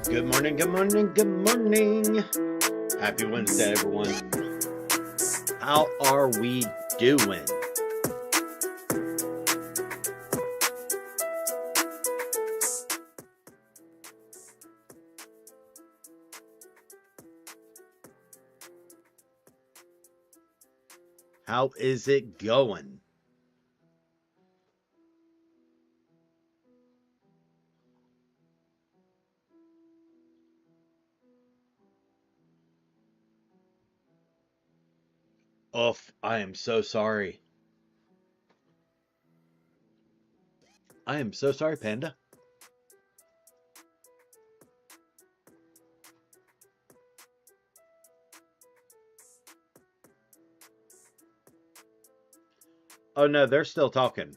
Good morning, good morning, good morning. Happy Wednesday, everyone. How are we doing? How is it going? Oof, I am so sorry. I am so sorry, Panda. Oh no, they're still talking.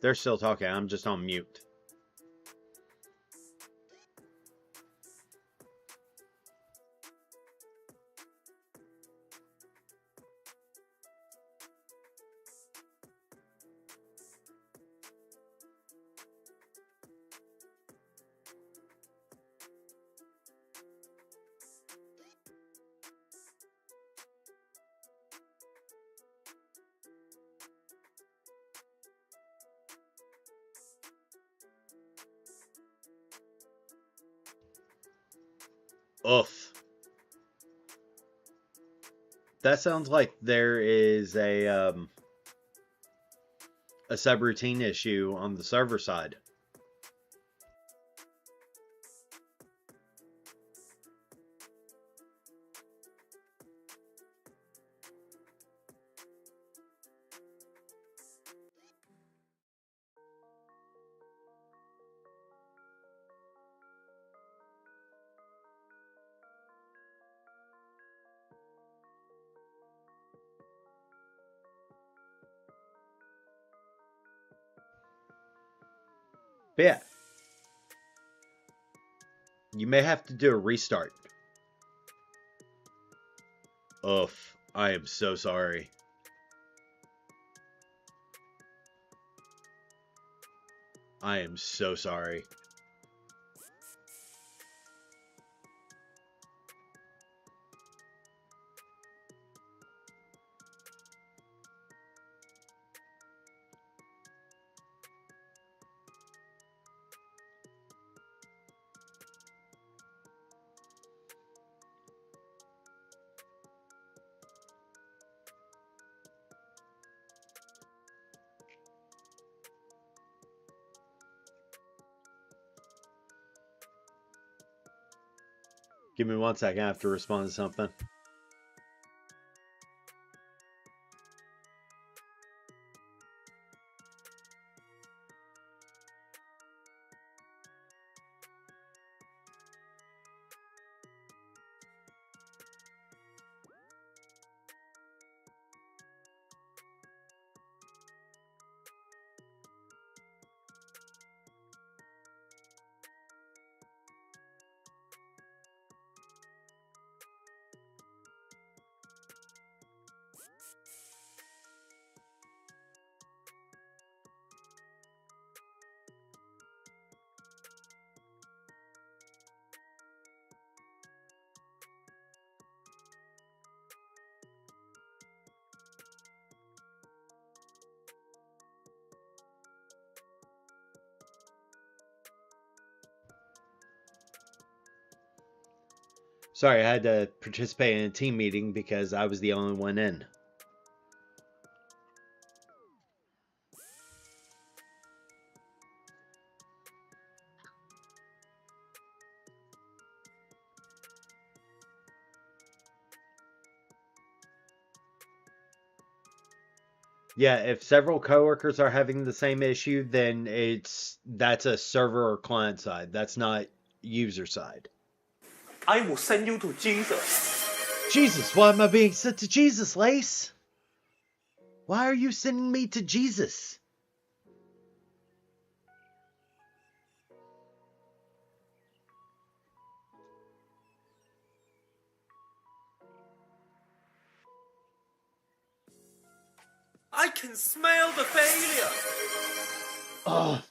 They're still talking. I'm just on mute. Oof. That sounds like there is a subroutine issue on the server side. But yeah, you may have to do a restart. Oof, I am so sorry. I am so sorry. Give me 1 second. I have to respond to something. Sorry, I had to participate in a team meeting because I was the only one in. Yeah, if several coworkers are having the same issue, then that's a server or client side. That's not user side. I will send you to Jesus. Jesus, why am I being sent to Jesus, Lace? Why are you sending me to Jesus? I can smell the failure. Ugh.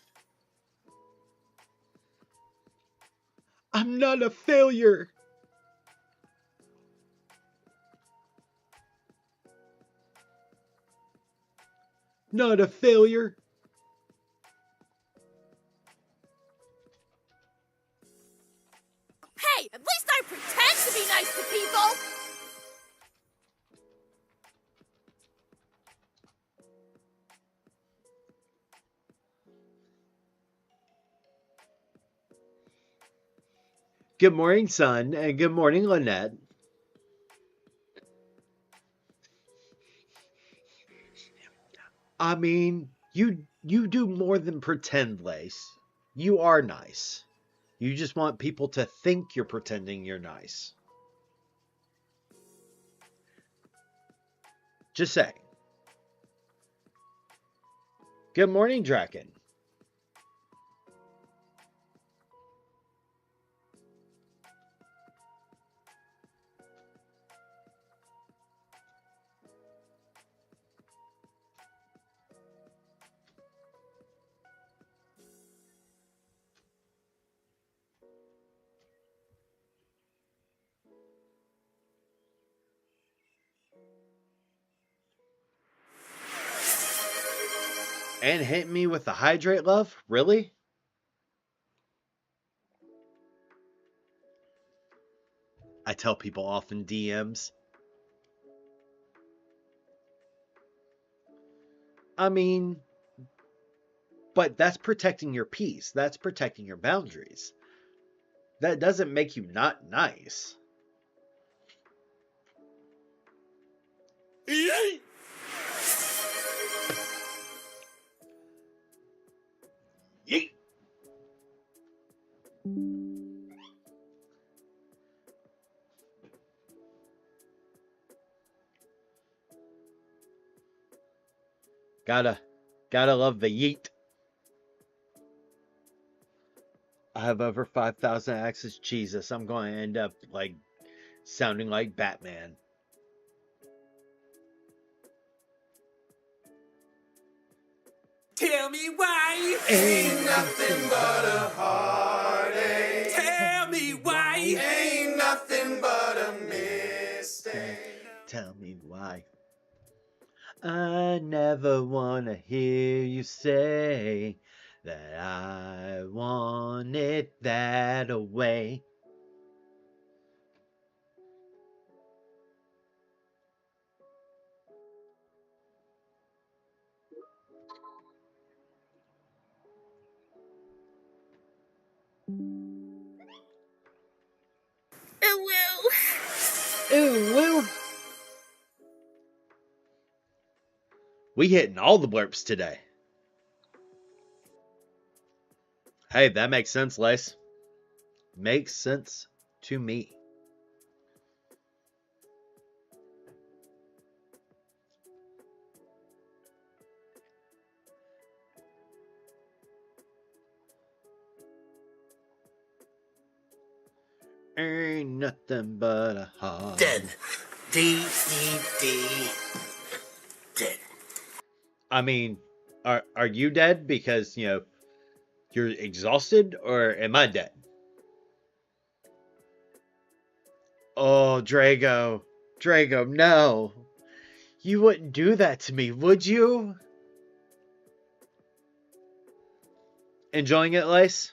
I'm not a failure. Not a failure. Hey, at least I pretend to be nice to people! Good morning, son, and good morning, Lynette. I mean, you do more than pretend, Lace. You are nice. You just want people to think you're pretending you're nice. Just saying. Good morning, Draken. And hit me with the hydrate, love? Really? I tell people off in DMs. I mean, but that's protecting your peace. That's protecting your boundaries. That doesn't make you not nice. Yeet! Yeet. Gotta love the yeet. I have over 5,000 axes. Jesus, I'm going to end up like sounding like Batman. Tell me why. Ain't nothing but a heartache. Tell me why. Ain't nothing but a mistake. Tell me why. I never want to hear you say that I want it that way. Ooh, Ooh, woo. We hitting all the blurps today. Hey, that makes sense, Lace. Makes sense to me. Ain't nothing but a heart. Dead. D-E-D. Dead. I mean, are you dead because, you're exhausted, or am I dead? Oh, Drago. Drago, no. You wouldn't do that to me, would you? Enjoying it, Lace?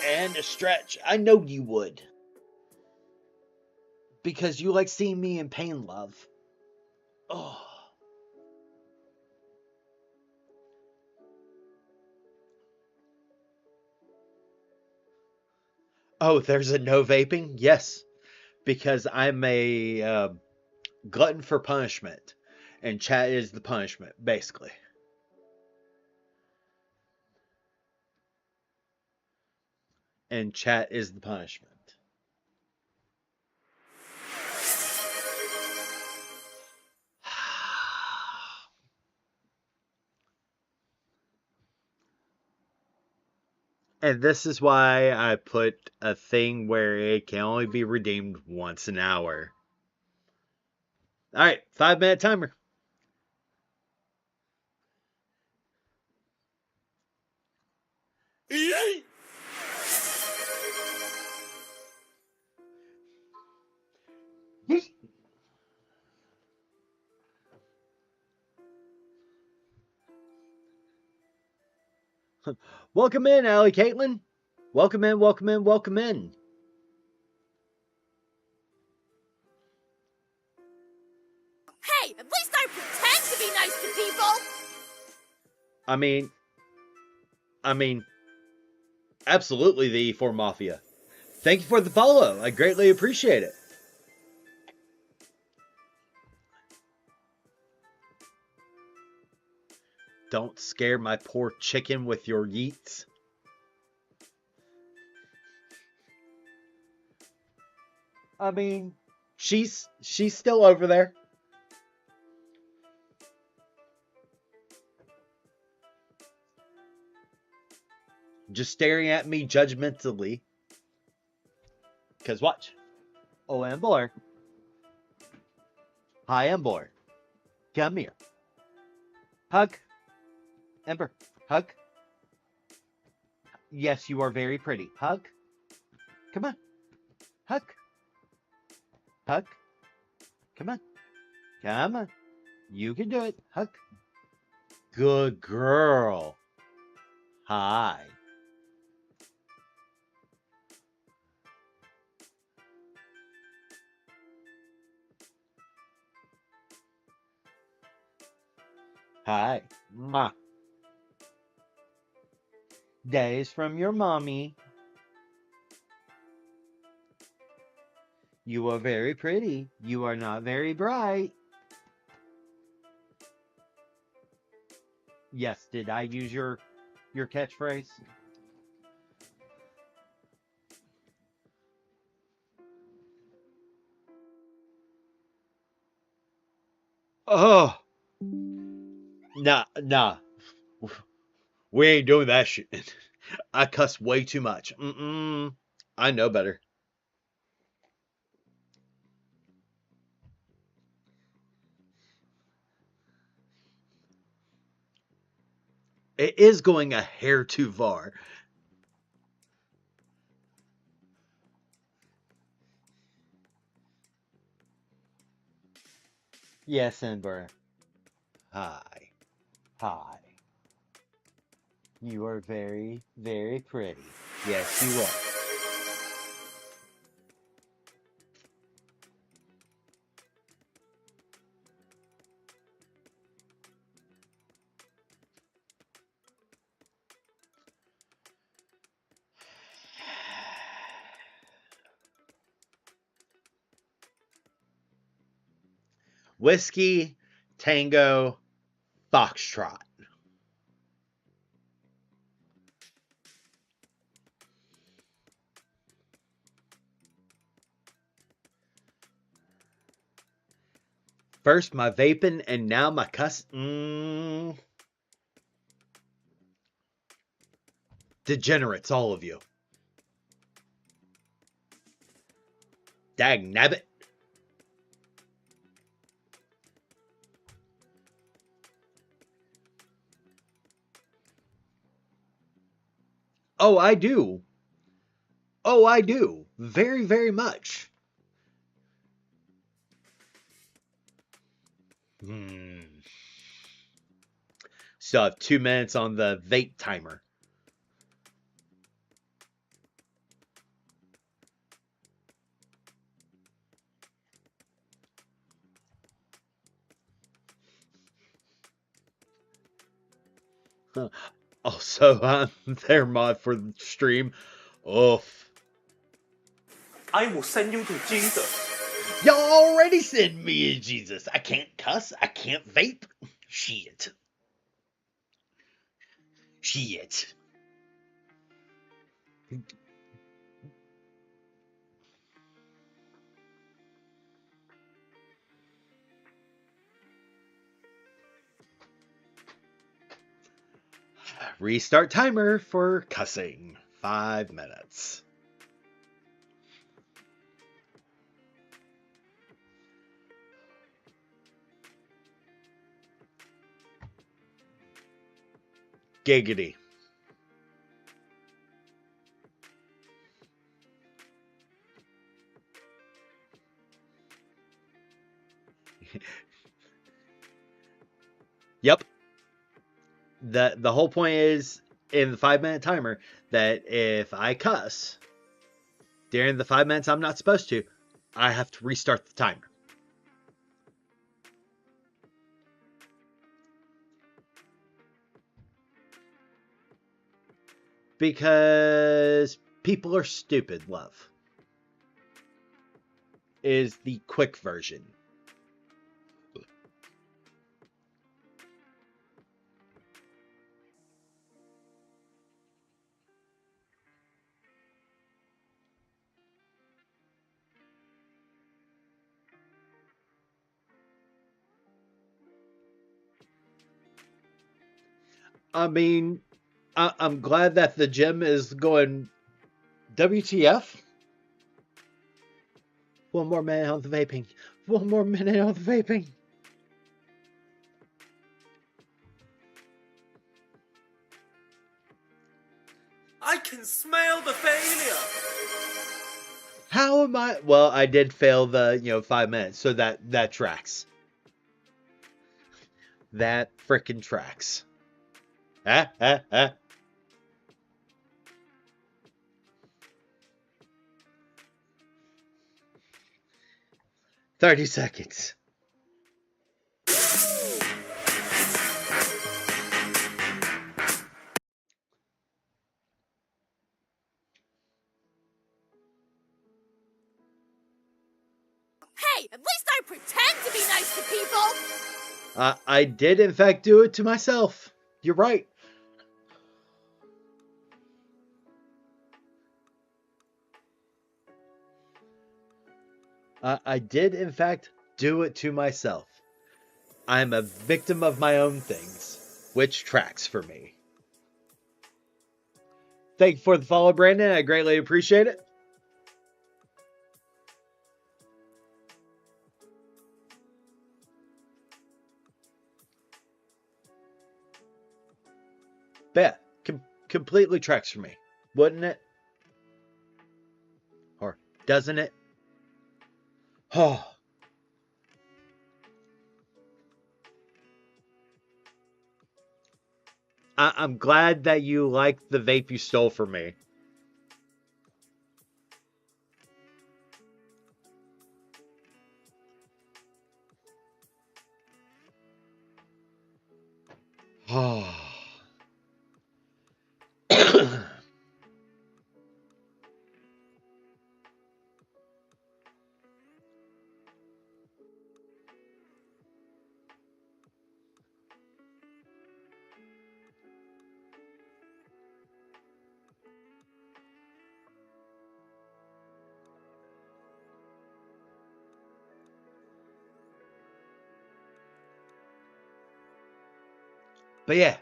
And a stretch. I know you would. Because you like seeing me in pain, love. Oh. Oh, there's a no vaping? Yes. Because I'm a glutton for punishment. And chat is the punishment, basically. And chat is the punishment. And this is why I put a thing where it can only be redeemed once an hour. Alright, 5-minute timer. Welcome in, Allie Caitlin. Welcome in, welcome in, welcome in. Hey, at least I pretend to be nice to people! I mean, absolutely the E4 Mafia. Thank you for the follow. I greatly appreciate it. Don't scare my poor chicken with your yeets. I mean, she's still over there. Just staring at me judgmentally. Cause watch. Oh, Amber. Hi, Amber. Come here. Hug. Ember, hug. Yes, you are very pretty. Hug. Come on. Hug. Hug. Come on. Come on. You can do it. Hug. Good girl. Hi. Hi. Mwah. Days from your mommy. You are very pretty. You are not very bright. Yes, did I use your catchphrase? Oh. Nah. We ain't doing that shit. I cuss way too much. I know better. It is going a hair too far. Yes, Ember. Hi. Hi. You are very, very pretty. Yes, you are. Whiskey, Tango, Foxtrot. First my vaping and now my cuss. Degenerates, all of you. Dag nabbit. Oh, I do. Oh, I do. Very, very much. Still have 2 minutes on the vape timer. Also, I'm their mod for the stream. Oof. I will send you to Jesus. Y'all already send me to Jesus. I can't cuss. I can't vape. Shit. Shit. Restart timer for cussing. 5 minutes. Giggity. Yep. The whole point is in the 5-minute timer that if I cuss during the 5 minutes I'm not supposed to, I have to restart the timer. Because people are stupid, love. Is the quick version. I mean, I'm glad that the gym is going WTF. One more minute on the vaping. One more minute on the vaping. I can smell the failure. How am I? Well, I did fail the 5 minutes, so that tracks. That frickin' tracks. Ah, ah, ah. "30 seconds. Hey, at least I pretend to be nice to people! I did, in fact, do it to myself. You're right. I did, in fact, do it to myself. I'm a victim of my own things, which tracks for me. Thank you for the follow, Brandon. I greatly appreciate it. But yeah, completely tracks for me. Wouldn't it? Or doesn't it? Oh. I'm glad that you like the vape you stole from me. Oh. But yeah.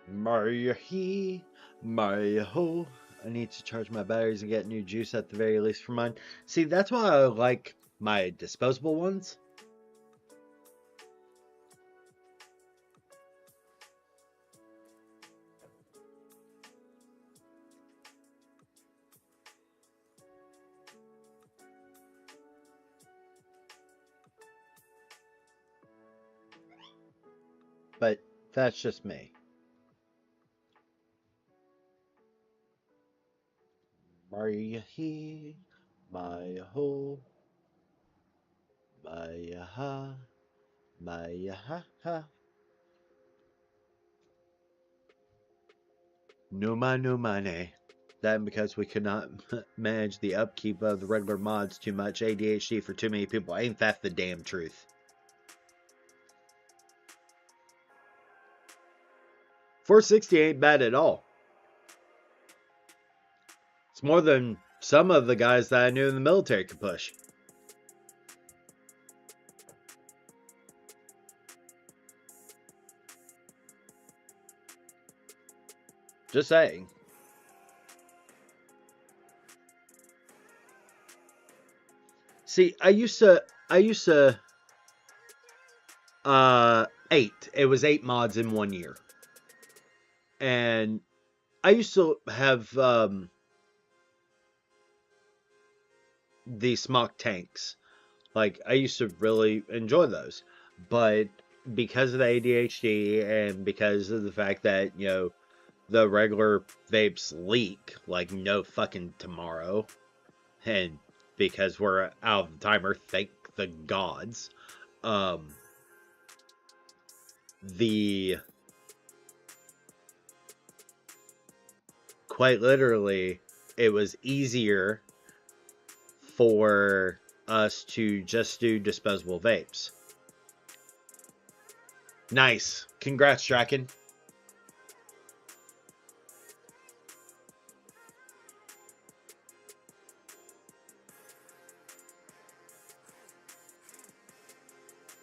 Mario he, Mario ho. I need to charge my batteries and get new juice at the very least for mine. See, that's why I like my disposable ones. But that's just me. Mario he, Mario ho, Mario ha, Mario ha ha. No money. That because we could not manage the upkeep of the regular mods too much. ADHD for too many people. Ain't that the damn truth? 460 ain't bad at all. It's more than some of the guys that I knew in the military could push. Just saying. See, I used to 8. It was 8 mods in 1 year. And I used to have the smock tanks Like, I used to really enjoy those. But because of the ADHD and because of the fact that, you know, the regular vapes leak like no fucking tomorrow, and because we're out of the timer, thank the gods, um, the quite literally, it was easier for us to just do disposable vapes. Nice. Congrats, Draken.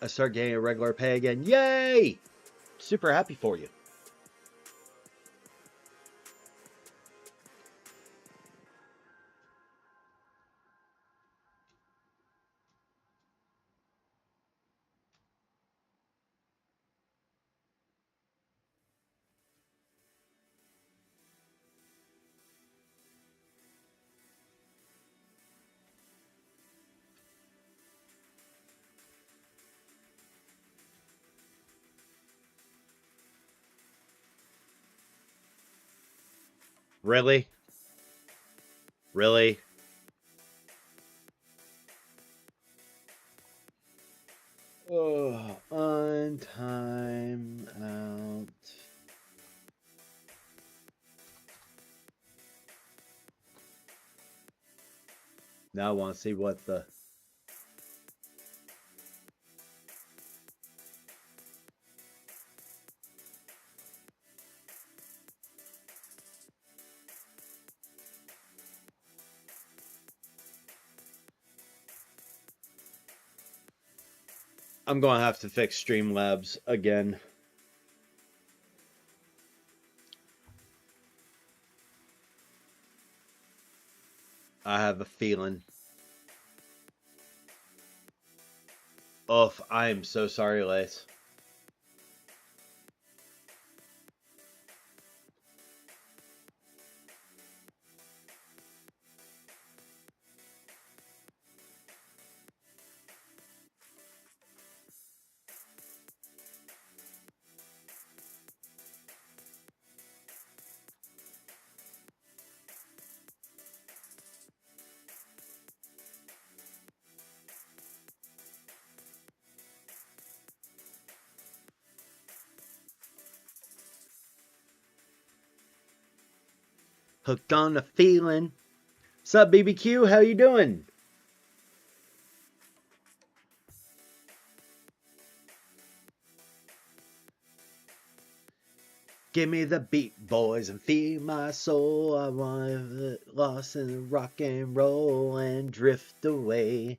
I start getting a regular pay again. Yay! Super happy for you. Really? Really? Oh, on time out. Now I want to see what the... I'm going to have to fix Streamlabs again. I have a feeling. Oh, I am so sorry, Lace. Hooked on a feeling. Sup, BBQ? How you doing? Give me the beat, boys, and feed my soul. I want to get lost in rock and roll and drift away.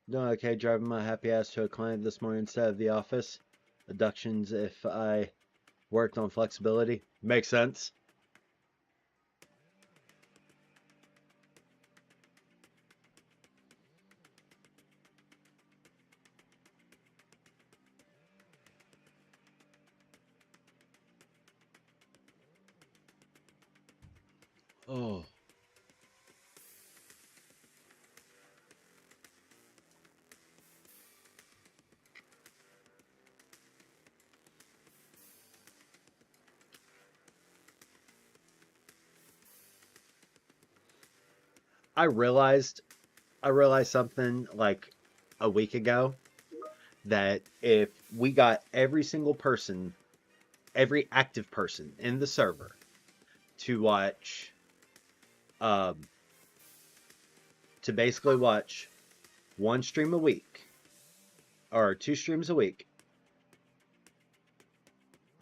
Doing okay, driving my happy ass to a client this morning instead of the office. Deductions if I worked on flexibility. Makes sense. Oh. I realized something like a week ago that if we got every single person, every active person in the server to watch to basically watch one stream a week or two streams a week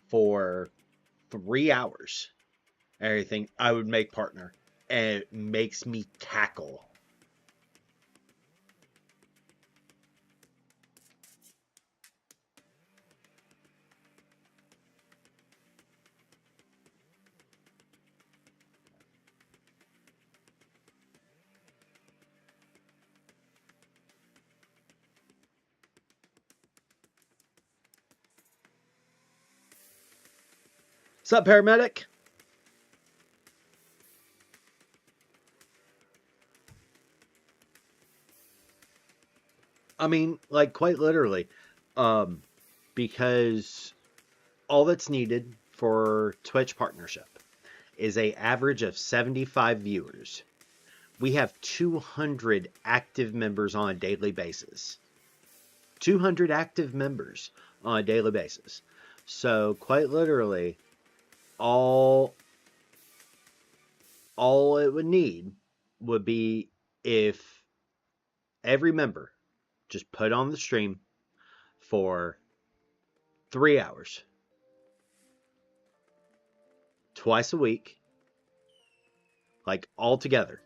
for 3 hours, everything, I would make partner. And it makes me cackle. What's up, paramedic? I mean, like, quite literally. Because all that's needed for Twitch partnership is a average of 75 viewers. We have 200 active members on a daily basis. 200 active members on a daily basis. So, quite literally, all it would need would be if every member just put on the stream for 3 hours twice a week, like all together,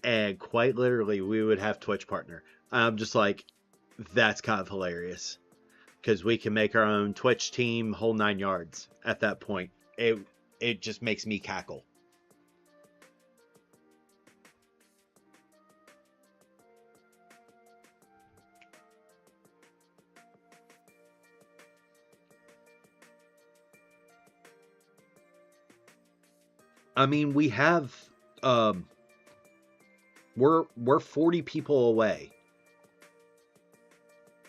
and quite literally we would have Twitch partner. I'm just like, that's kind of hilarious, because we can make our own Twitch team, whole 9 yards. At that point, it just makes me cackle. I mean, we have we're 40 people away.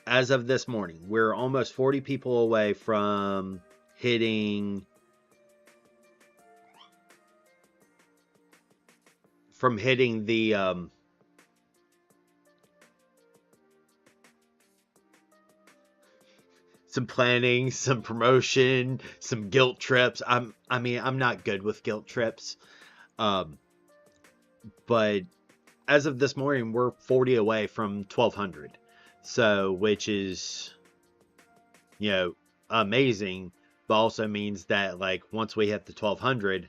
As of this morning, we're almost 40 people away from hitting the some planning, some promotion, some guilt trips. I mean, I'm not good with guilt trips. But as of this morning, we're 40 away from 1200. So, which is, you know, amazing, but also means that, like, once we hit the 1200,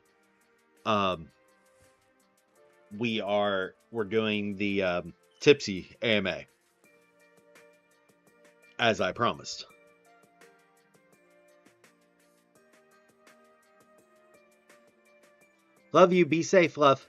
we're doing the Tipsy AMA, as I promised. Love you. Be safe, love.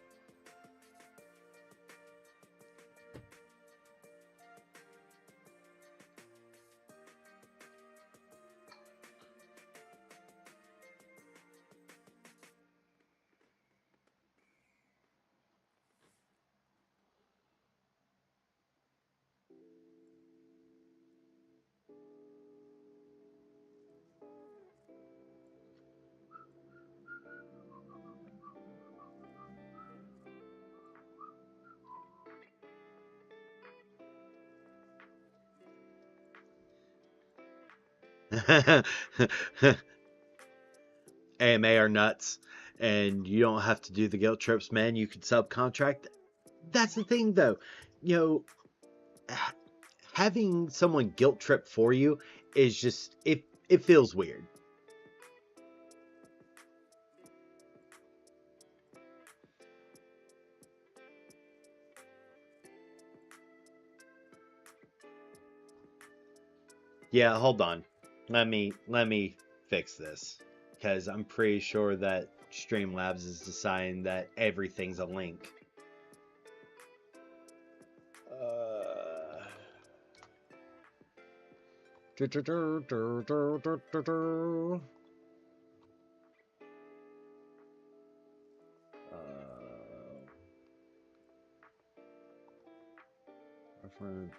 AMA are nuts, and you don't have to do the guilt trips, man. You can subcontract. That's the thing, though. You know, having someone guilt trip for you is just, it feels weird. Yeah, hold on. Let me fix this, because I'm pretty sure that Streamlabs is deciding that everything's a link. Reference.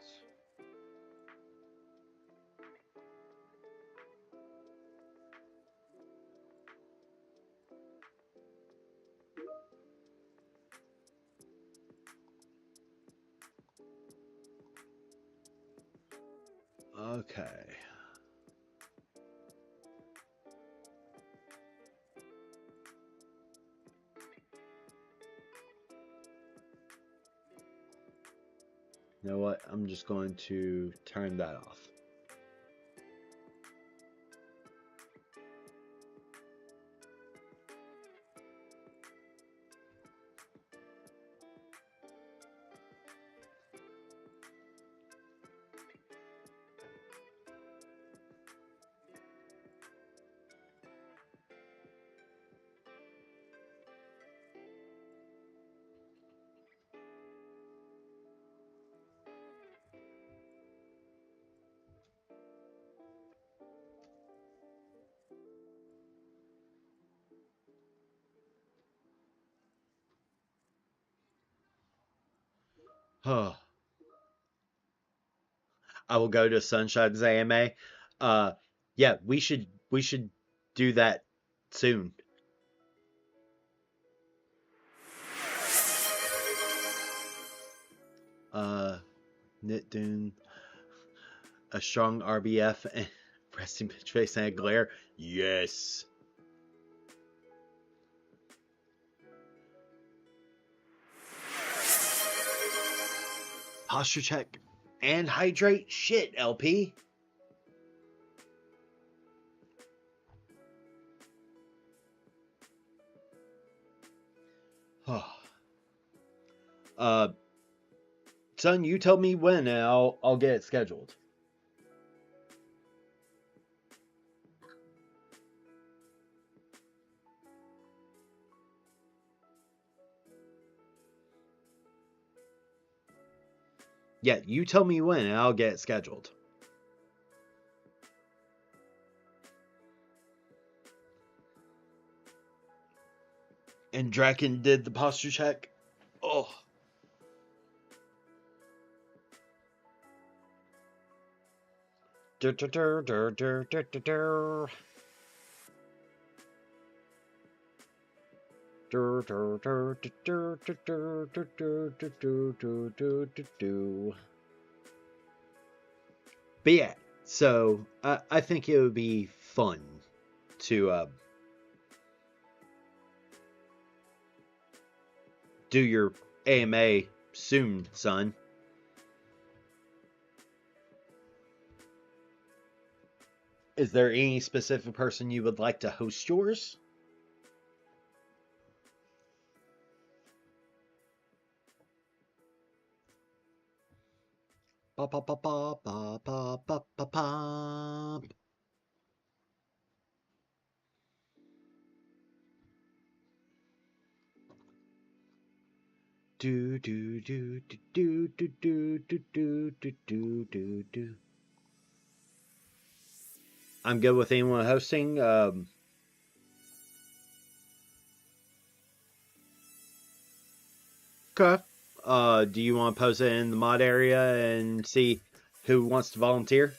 Okay. You know what? I'm just going to turn that off. I will go to Sunshine's AMA. Yeah, we should do that soon. Nitdoon, a strong RBF, and resting bitch face and a glare. Yes. Posture check and hydrate. Shit, LP. Son, you tell me when and I'll get it scheduled. Yeah, you tell me when and I'll get it scheduled. And Draken did the posture check. Oh. But yeah, so I think it would be fun to do your AMA soon, son. Is there any specific person you would like to host yours? Ba ba ba ba ba ba ba ba ba. Do do do do do do do do do do do do. I'm good with anyone hosting. Okay. Do you want to post it in the mod area and see who wants to volunteer?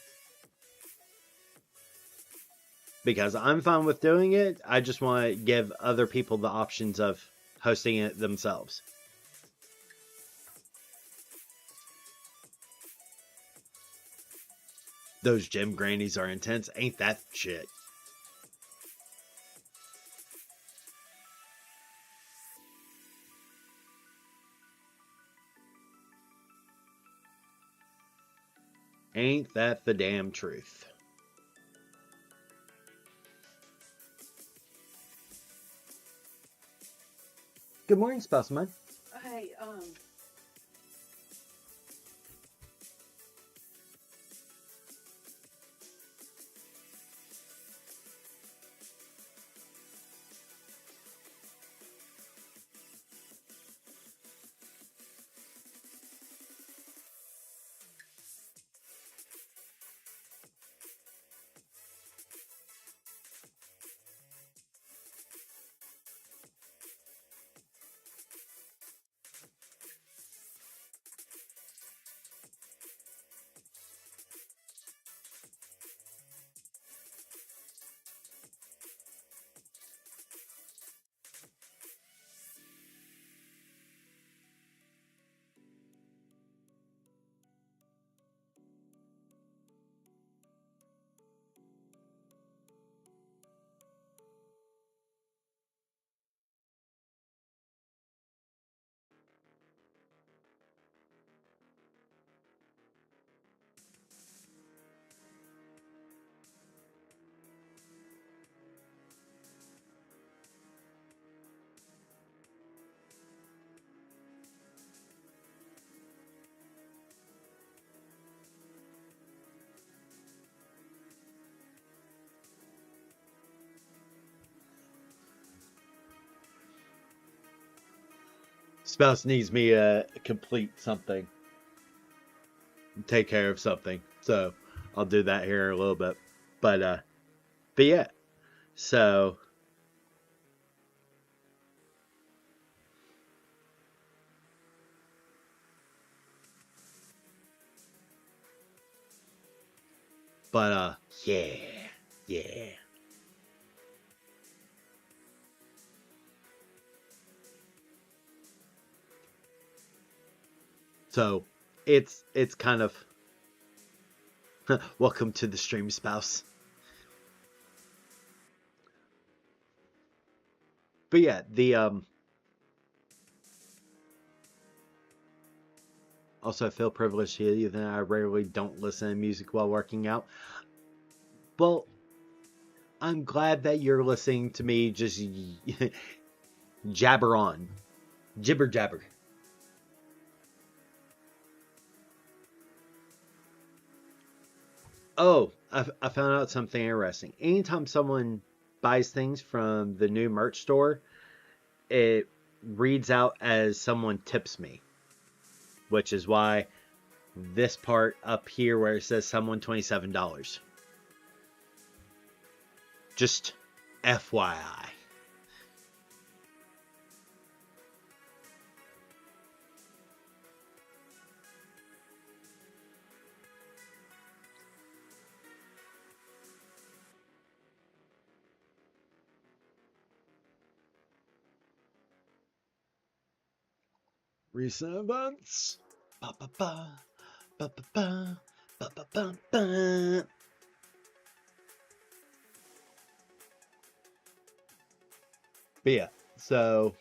Because I'm fine with doing it. I just want to give other people the options of hosting it themselves. Those gym grannies are intense. Ain't that shit? Ain't that the damn truth? Good morning, Specimen. Hey, Spouse needs me to complete something. Take care of something. So I'll do that here in a little bit. But yeah. So But yeah, yeah. So it's kind of welcome to the stream, spouse. But yeah, the also I feel privileged here, even though I rarely don't listen to music while working out. Well, I'm glad that you're listening to me just jabber on. Jibber jabber. Oh, I found out something interesting. Anytime someone buys things from the new merch store, it reads out as someone tips me. Which is why this part up here where it says someone $27. Just FYI. Recent events. Ba ba ba ba ba ba ba ba ba ba. But yeah, so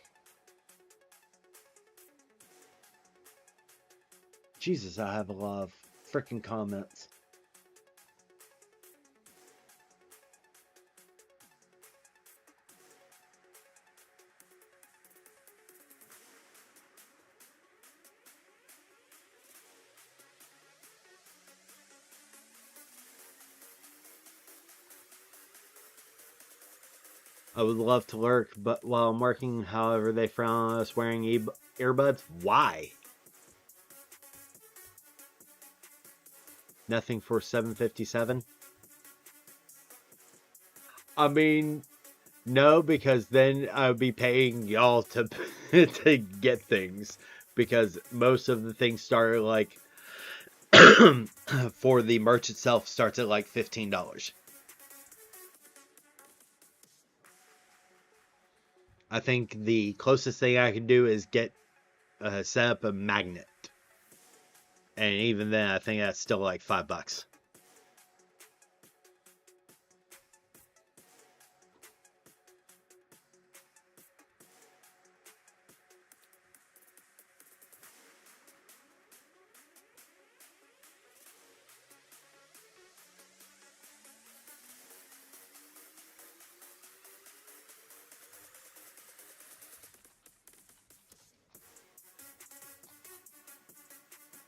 Jesus, I have a lot of freaking comments. I would love to lurk, but while I'm working, however, they frown on us wearing earbuds. Why? Nothing for 757. I mean, no, because then I would be paying y'all to to get things, because most of the things start like for the merch itself starts at like $15. I think the closest thing I can do is get set up a magnet, and even then, I think that's still like $5.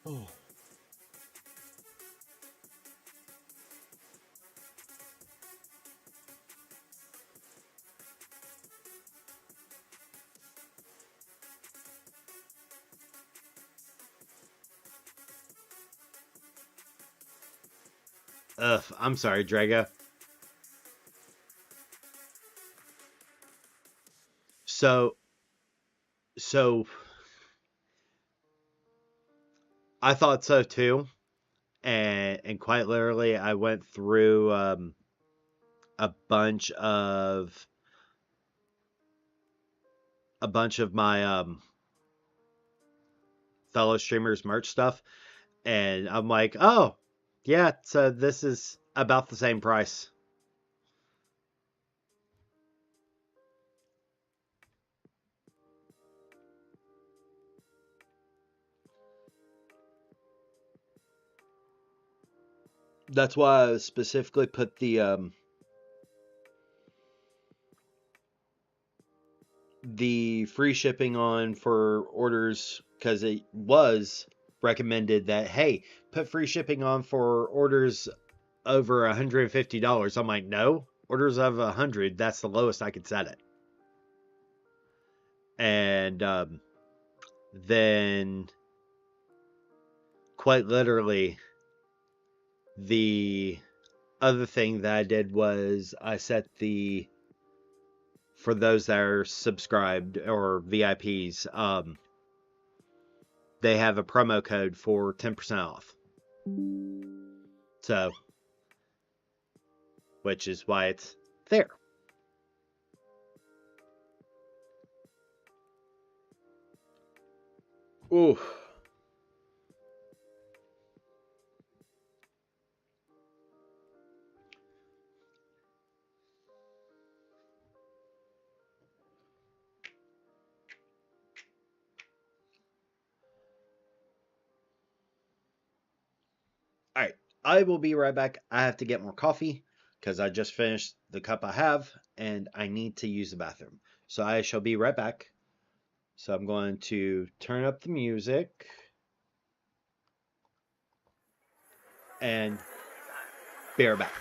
Oh. Ugh, I'm sorry, Drago. So I thought so too, and quite literally, I went through a bunch of my fellow streamers merch stuff, and I'm like, oh yeah, so this is about the same price. That's why I specifically put the free shipping on for orders, because it was recommended that, hey, put free shipping on for orders over $150. I'm like, no, orders of 100, that's the lowest I could set it. And then quite literally, the other thing that I did was I set for those that are subscribed or VIPs, they have a promo code for 10% off. So which is why it's there. Ooh. All right, I will be right back. I have to get more coffee because I just finished the cup I have and I need to use the bathroom. So I shall be right back. So I'm going to turn up the music and be right back.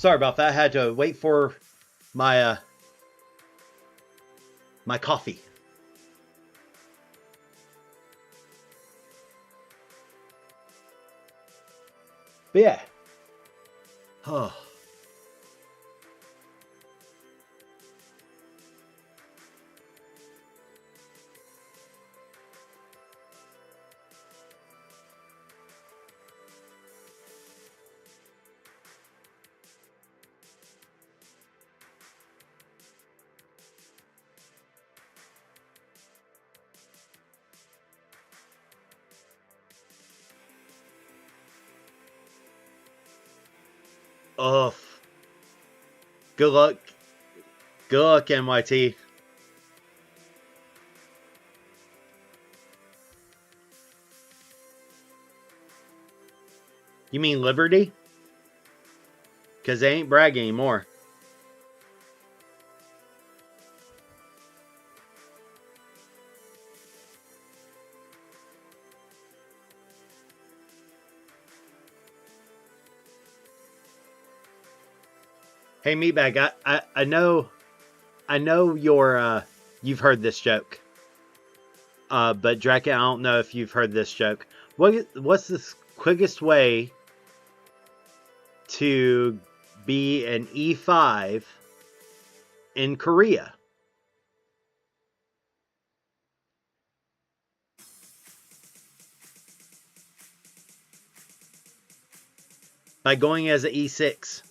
Sorry about that. I had to wait for my my coffee. But yeah. Oh. Oh. Good luck. Good luck, NYT. You mean Liberty? Because they ain't Bragg anymore. Hey, Meatbag, I know you've heard this joke. But Draken, I don't know if you've heard this joke. What's the quickest way to be an E5 in Korea? By going as an E6.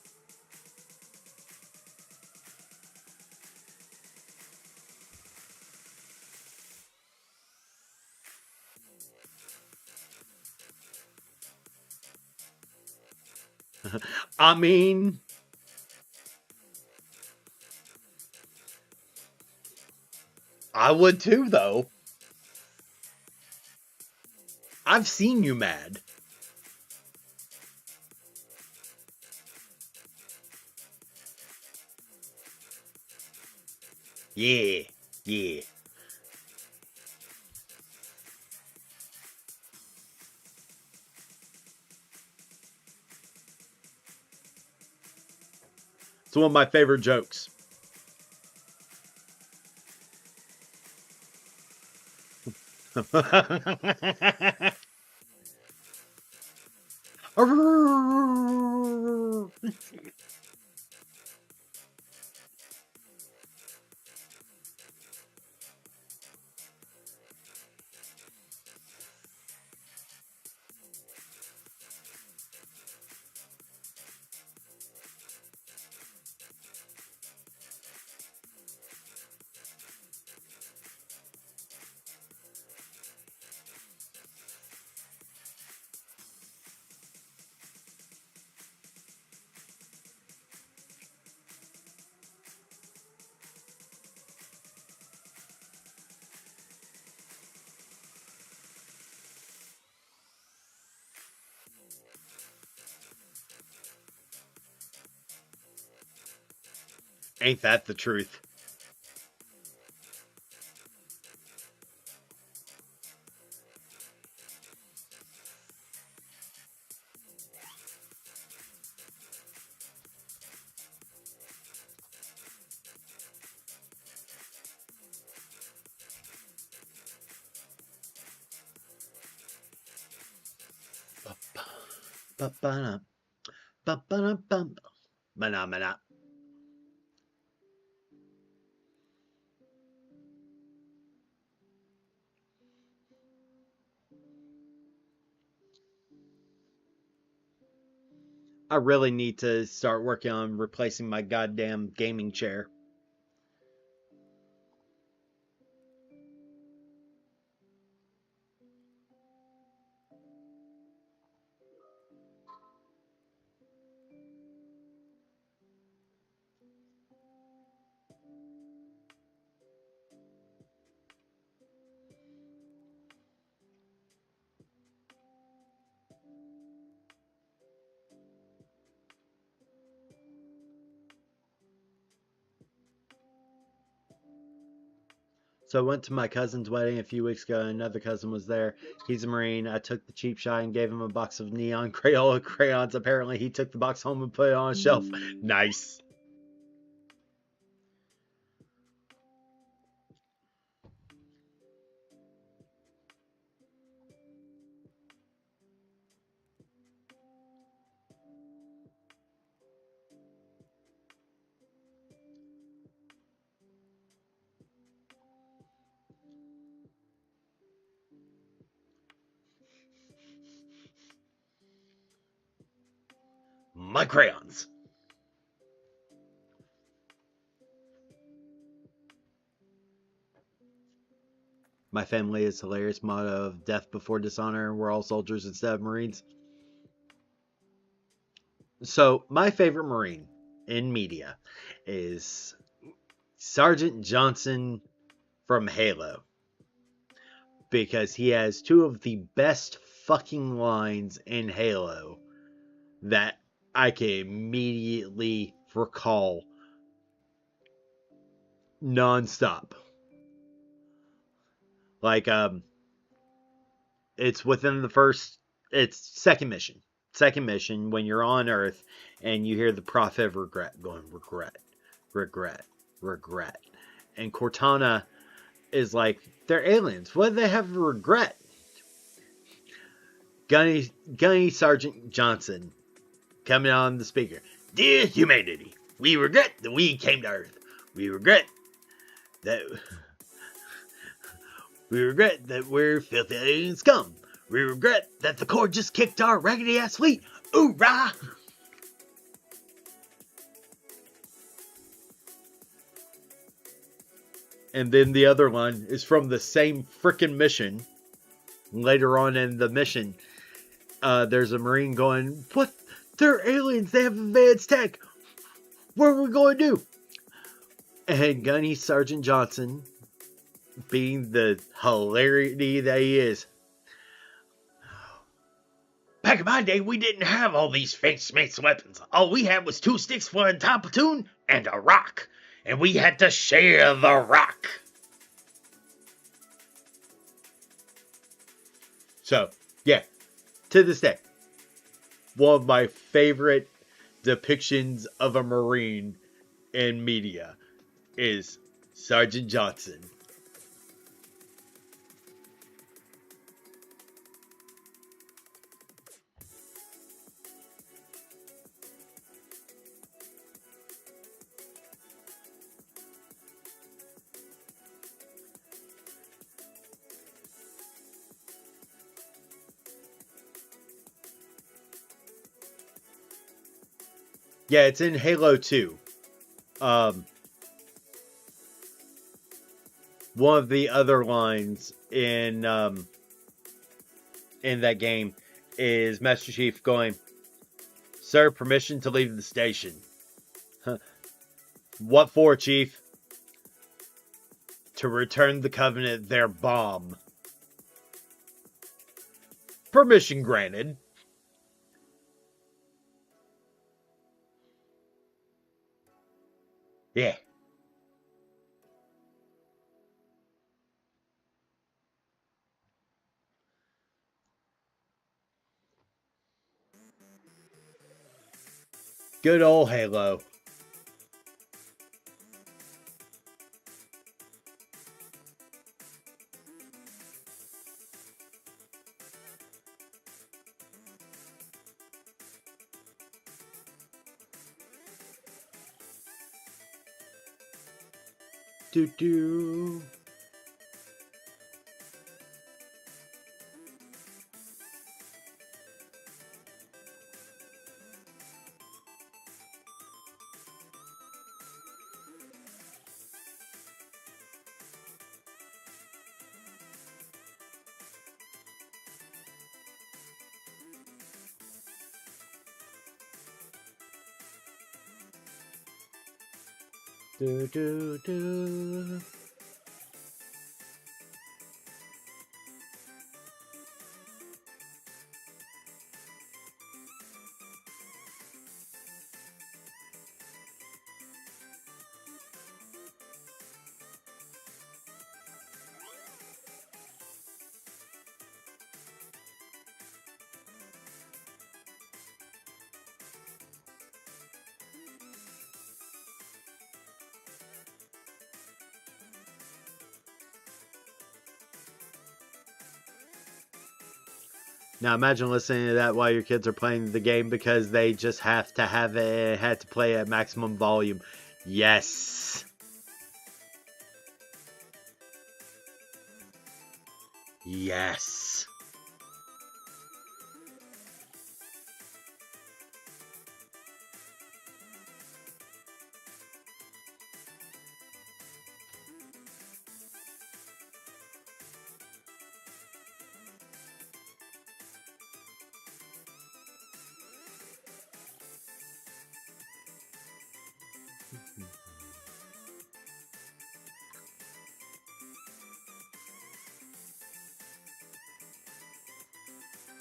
I mean, I would too, though. I've seen you mad. Yeah, yeah. It's one of my favorite jokes. Ain't that the truth? Ba-ba-da, ba-ba-da-bum. Mana. I really need to start working on replacing my goddamn gaming chair. So I went to my cousin's wedding a few weeks ago, and another cousin was there. He's a Marine. I took the cheap shot and gave him a box of neon Crayola crayons. Apparently, he took the box home and put it on a shelf. Nice. My crayons. My family is hilarious motto of death before dishonor. We're all soldiers instead of Marines. So my favorite Marine in media is Sergeant Johnson from Halo. Because he has two of the best fucking lines in Halo that I can immediately recall nonstop. Like, it's within the it's second mission. Second mission, when you're on Earth and you hear the Prophet of Regret going, regret, regret, regret. And Cortana is they're aliens. What do they have to regret? Gunny Sergeant Johnson coming on the speaker. Dear humanity, we regret that we came to Earth. We regret that we're filthy alien scum. We regret that the Corps just kicked our raggedy ass fleet. Hoorah! And then the other one is from the same frickin' mission. Later on in the mission, there's a Marine going, what? They're aliens. They have advanced tech. What are we going to do? And Gunny Sergeant Johnson, being the hilarity that he is, back in my day, we didn't have all these fancy weapons. All we had was 2 sticks for an entire platoon and a rock. And we had to share the rock. So, yeah, to this day, one of my favorite depictions of a Marine in media is Sergeant Johnson. Yeah, it's in Halo 2. One of the other lines in that game is Master Chief going, "Sir, permission to leave the station." What for, Chief? To return the Covenant their bomb. Permission granted. Yeah. Good old Halo. Do do. Do do do. Now imagine listening to that while your kids are playing the game because they just have to have it, had to play at maximum volume. Yes. Yes.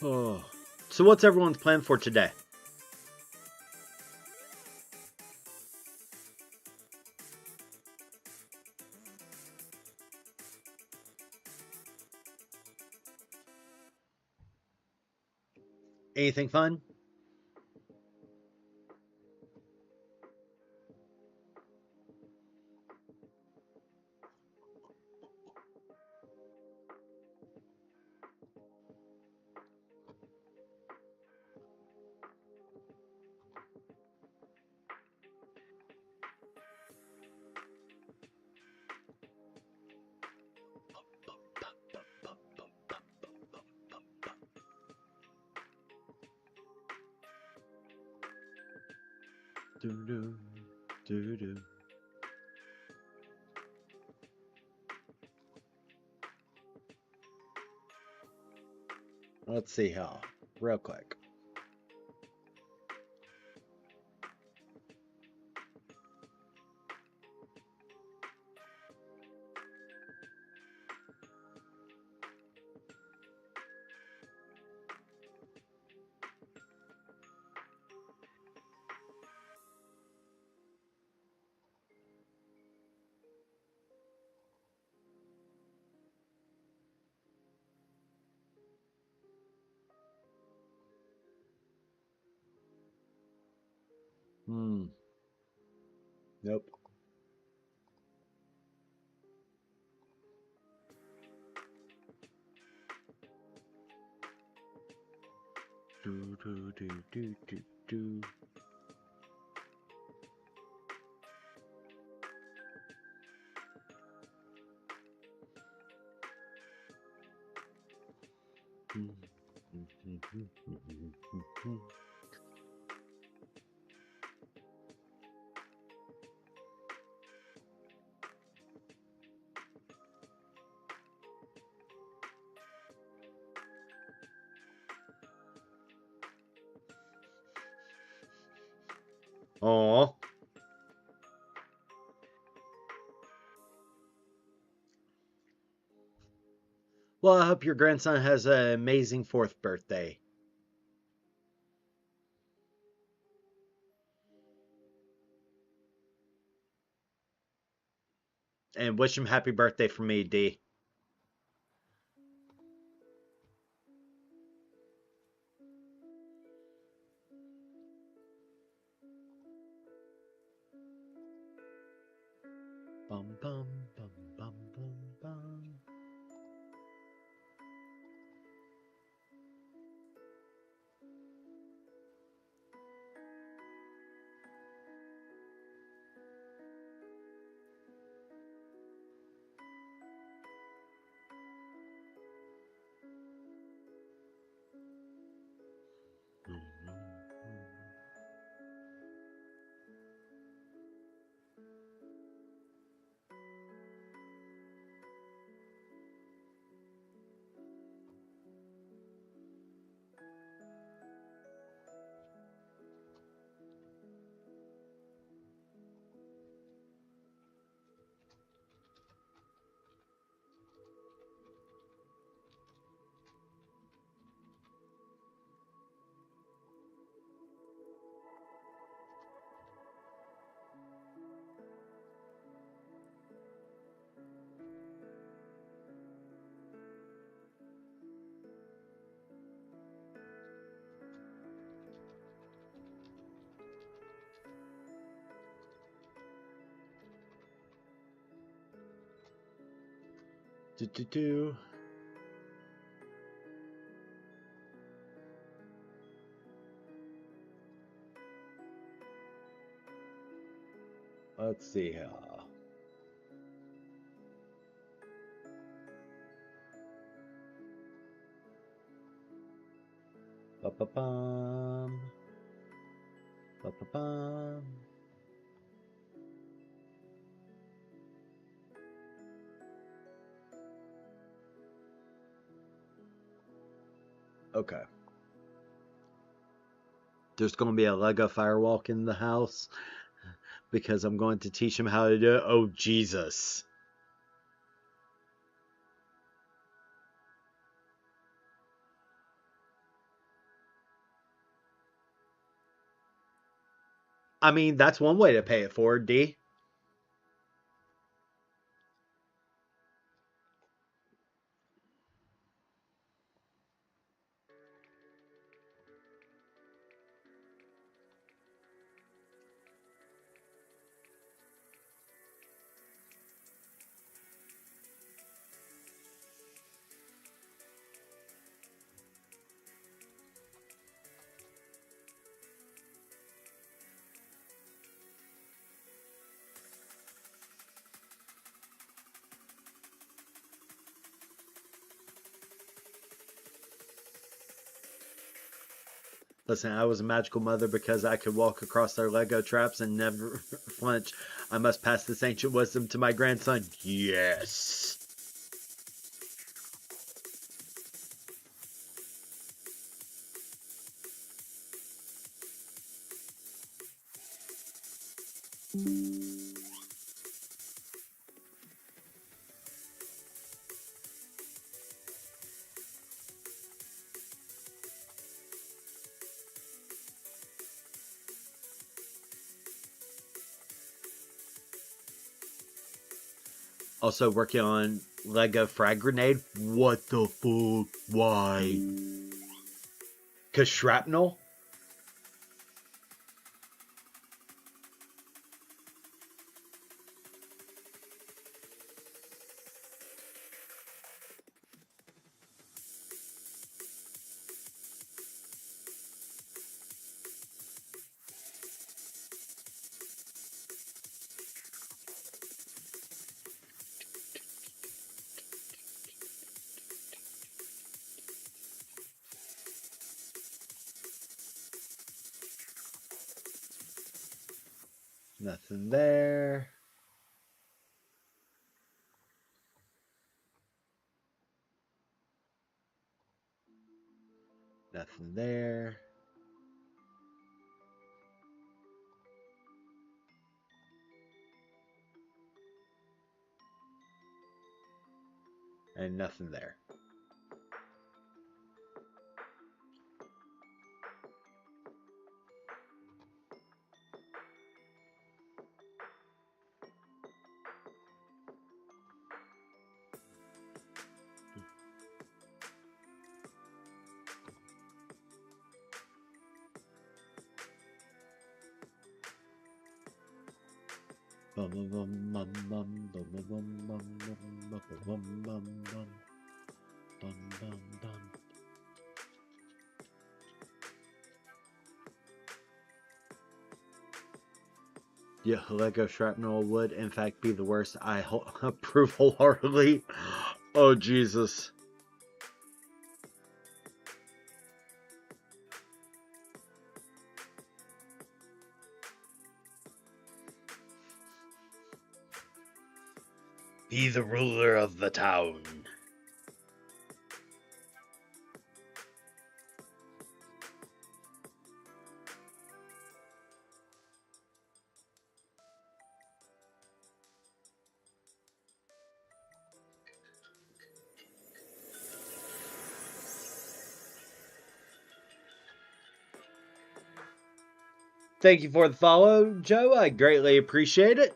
Oh. So what's everyone's plan for today? Anything fun? Do-do, do-do. Let's see how. Real quick. Nope. Do do do do do do. Aw. Well, I hope your grandson has an amazing 4th birthday. And wish him happy birthday from me, D. Bum bum bum bum bum bum. Do do do. Let's see here. Ba-ba-bum. Ba-ba-bum. Okay. There's going to be a Lego firewalk in the house because I'm going to teach him how to do it. Oh, Jesus. I mean, that's one way to pay it forward, D. Listen, I was a magical mother because I could walk across their Lego traps and never flinch. I must pass this ancient wisdom to my grandson. Yes. Also working on Lego frag grenade. What the fuck? Why? 'Cause shrapnel? Nothing there. Nothing there. And nothing there. Bum bum bum bum bum bum bum bum bum bum bum bum bum bum. Yeah, Lego shrapnel would in fact be the worst. I approve wholeheartedly. Oh Jesus. Be the ruler of the town. Thank you for the follow, Joe. I greatly appreciate it.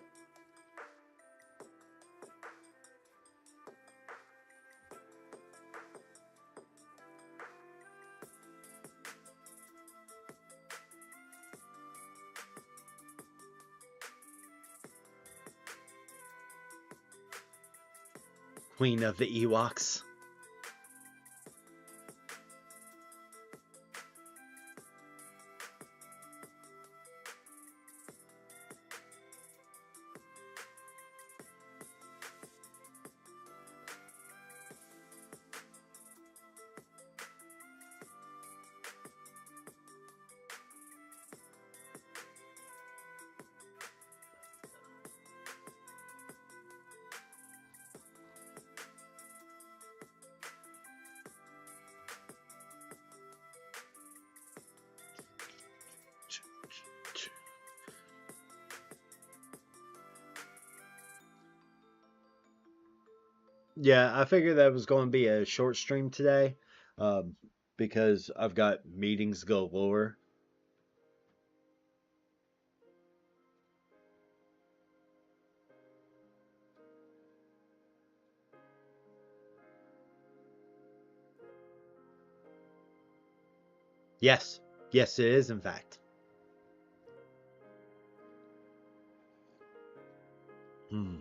Queen of the Ewoks. Yeah, I figured that was going to be a short stream today, um, because I've got meetings galore. Yes, yes, it is. In fact, hmm.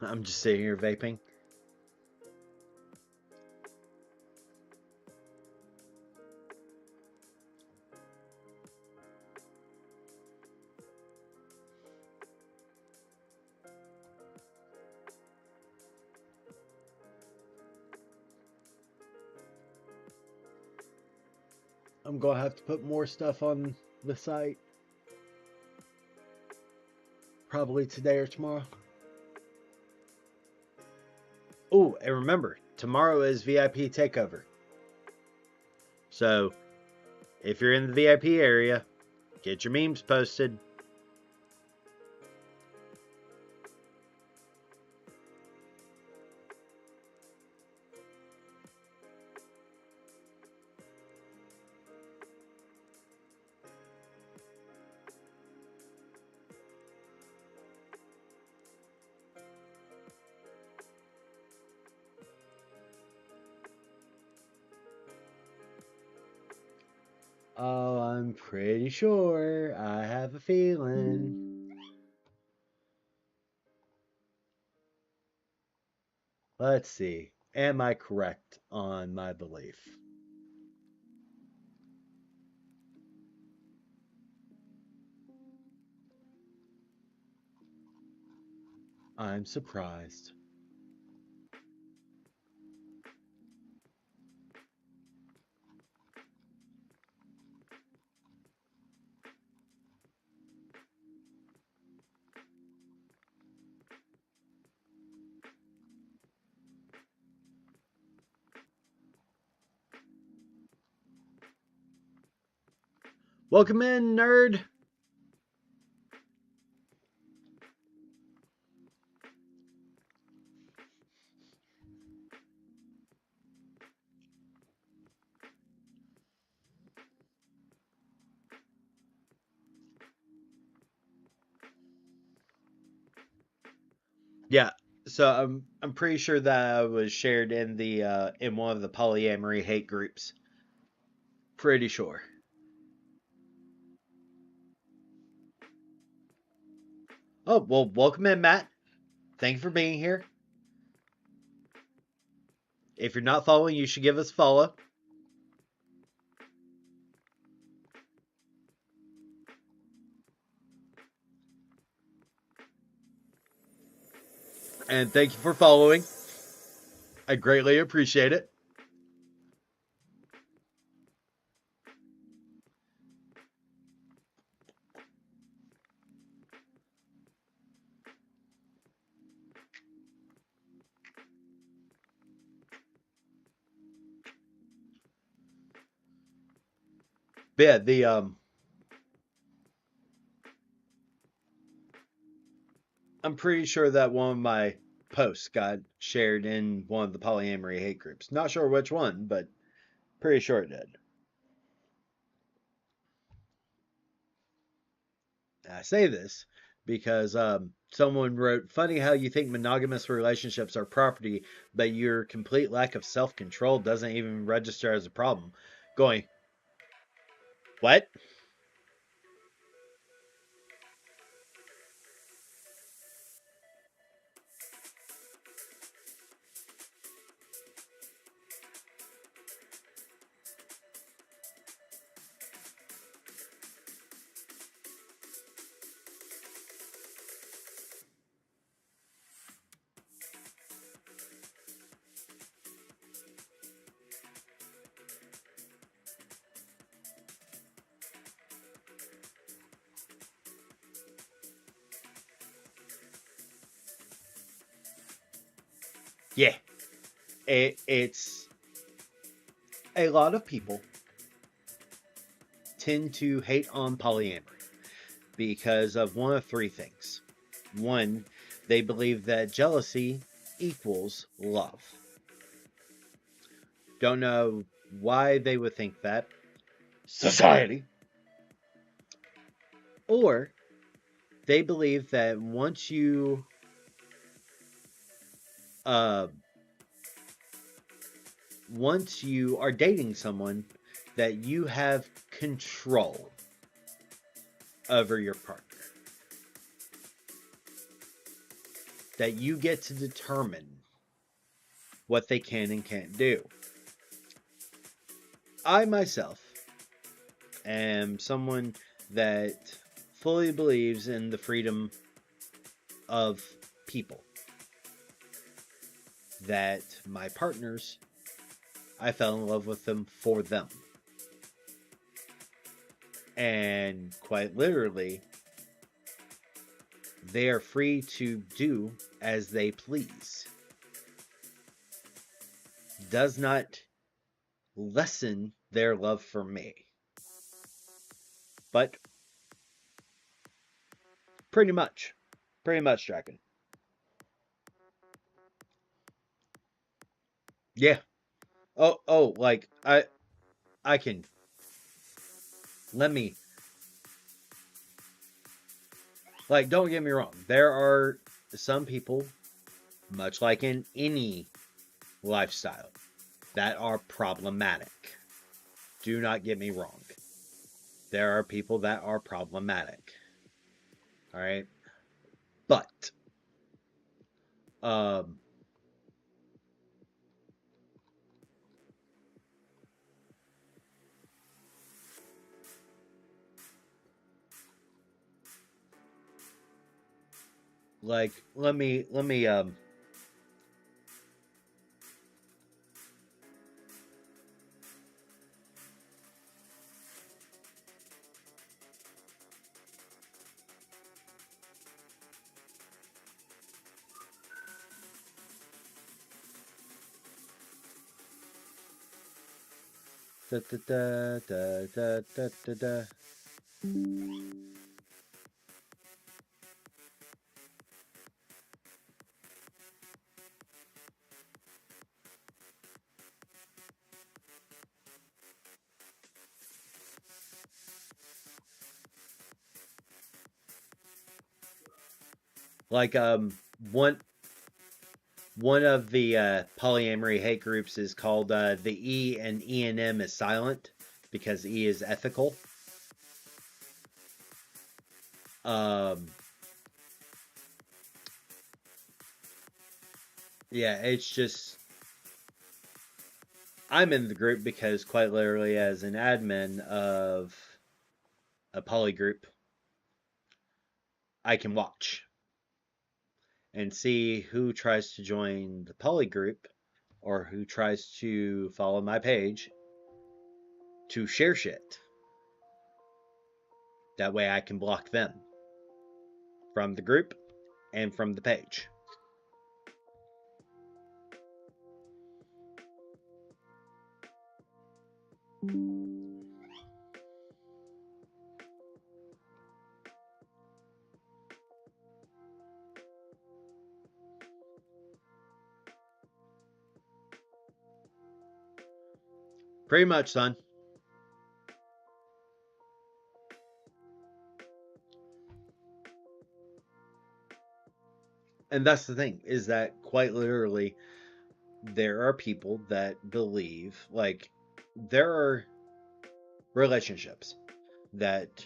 I'm just sitting here vaping. I'm gonna have to put more stuff on the site, probably today or tomorrow. Oh, and remember, tomorrow is VIP takeover. So if you're in the VIP area, get your memes posted. Oh, I'm pretty sure. I have a feeling. Let's see. Am I correct on my belief? I'm surprised. Welcome in, nerd. Yeah. So I'm pretty sure that was shared in the in one of the polyamory hate groups. Pretty sure. Oh, well, welcome in, Matt. Thank you for being here. If you're not following, you should give us a follow. And thank you for following. I greatly appreciate it. But yeah, I'm pretty sure that one of my posts got shared in one of the polyamory hate groups. Not sure which one, but pretty sure it did. I say this because someone wrote, "Funny how you think monogamous relationships are property, but your complete lack of self control doesn't even register as a problem." Going, what? Yeah, it's a lot of people tend to hate on polyamory because of one of three things. One, they believe that jealousy equals love. Don't know why they would think that. Society. Or they believe that uh once you are dating someone, that you have control over your partner. That you get to determine what they can and can't do. I myself am someone that fully believes in the freedom of people. That my partners, I fell in love with them for them. And quite literally, they are free to do as they please. Does not lessen their love for me. But pretty much, Dragon. Yeah. Oh, like I can. Let me. Like, don't get me wrong. There are some people, much like in any lifestyle, that are problematic. Do not get me wrong. There are people that are problematic. All right. But, um, like, let me, da, da, da, da, da, da, da, da. Like, one of the polyamory hate groups is called the E, and E and M is silent because E is ethical. Yeah, it's just I'm in the group because quite literally, as an admin of a poly group, I can watch and see who tries to join the poly group or who tries to follow my page to share shit. That way I can block them from the group and from the page. Pretty much, son. And that's the thing, is that quite literally there are people that believe, like, there are relationships that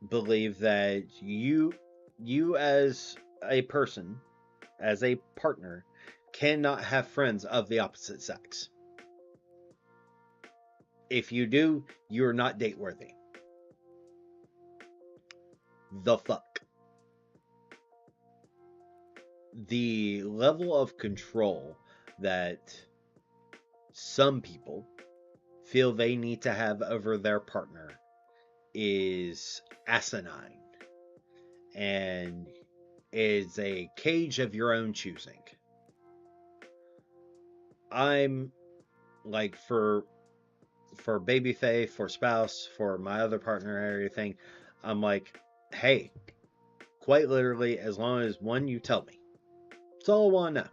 believe that you as a person, as a partner, cannot have friends of the opposite sex. If you do, you're not date worthy. The fuck. The level of control that some people feel they need to have over their partner is asinine and is a cage of your own choosing. I'm like for baby faith, for spouse, for my other partner and everything, I'm like, hey, quite literally, as long as one, you tell me. That's all I want to know.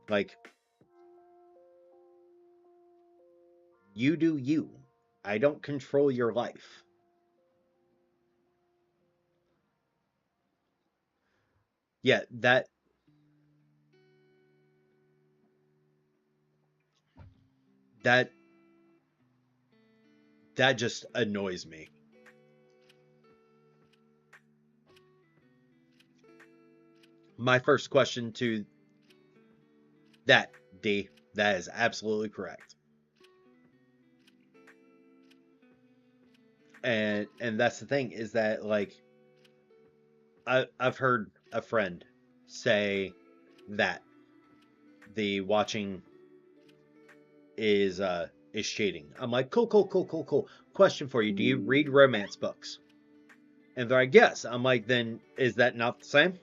Like, you do you. I don't control your life. Yeah, that that just annoys me. My first question to that, D, that is absolutely correct. And that's the thing, is that like I've heard a friend say that the watching is cheating. I'm like, cool, cool, cool, cool, cool. Question for you: do you read romance books? And they're like, yes. I'm like, then is that not the same?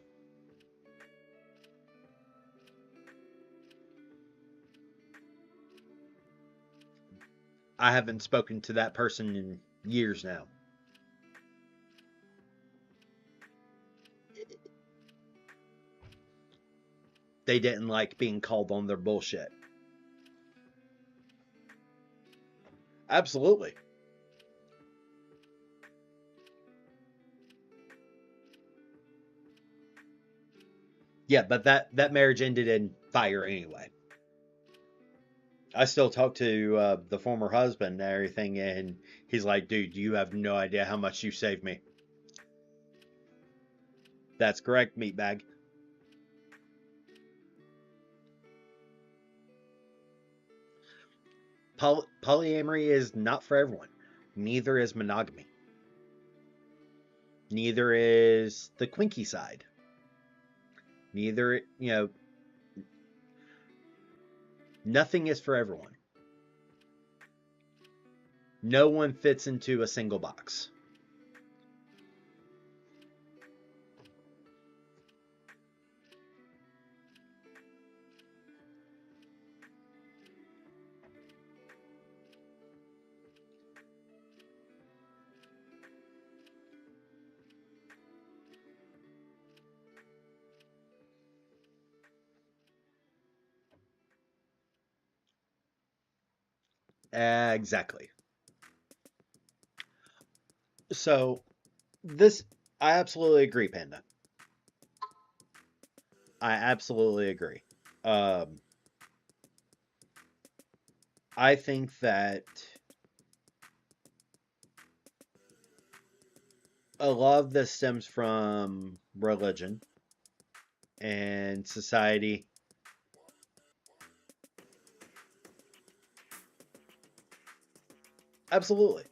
I haven't spoken to that person in years now. They didn't like being called on their bullshit. Absolutely. Yeah, but that marriage ended in fire anyway. I still talk to the former husband and everything, and he's like, dude, you have no idea how much you saved me. That's correct, meatbag. Polyamory is not for everyone. Neither is monogamy. Neither is the quinky side. Neither, nothing is for everyone. No one fits into a single box. Exactly. So, this, I absolutely agree, Panda. I absolutely agree. Um, I think that a lot of this stems from religion and society. Absolutely.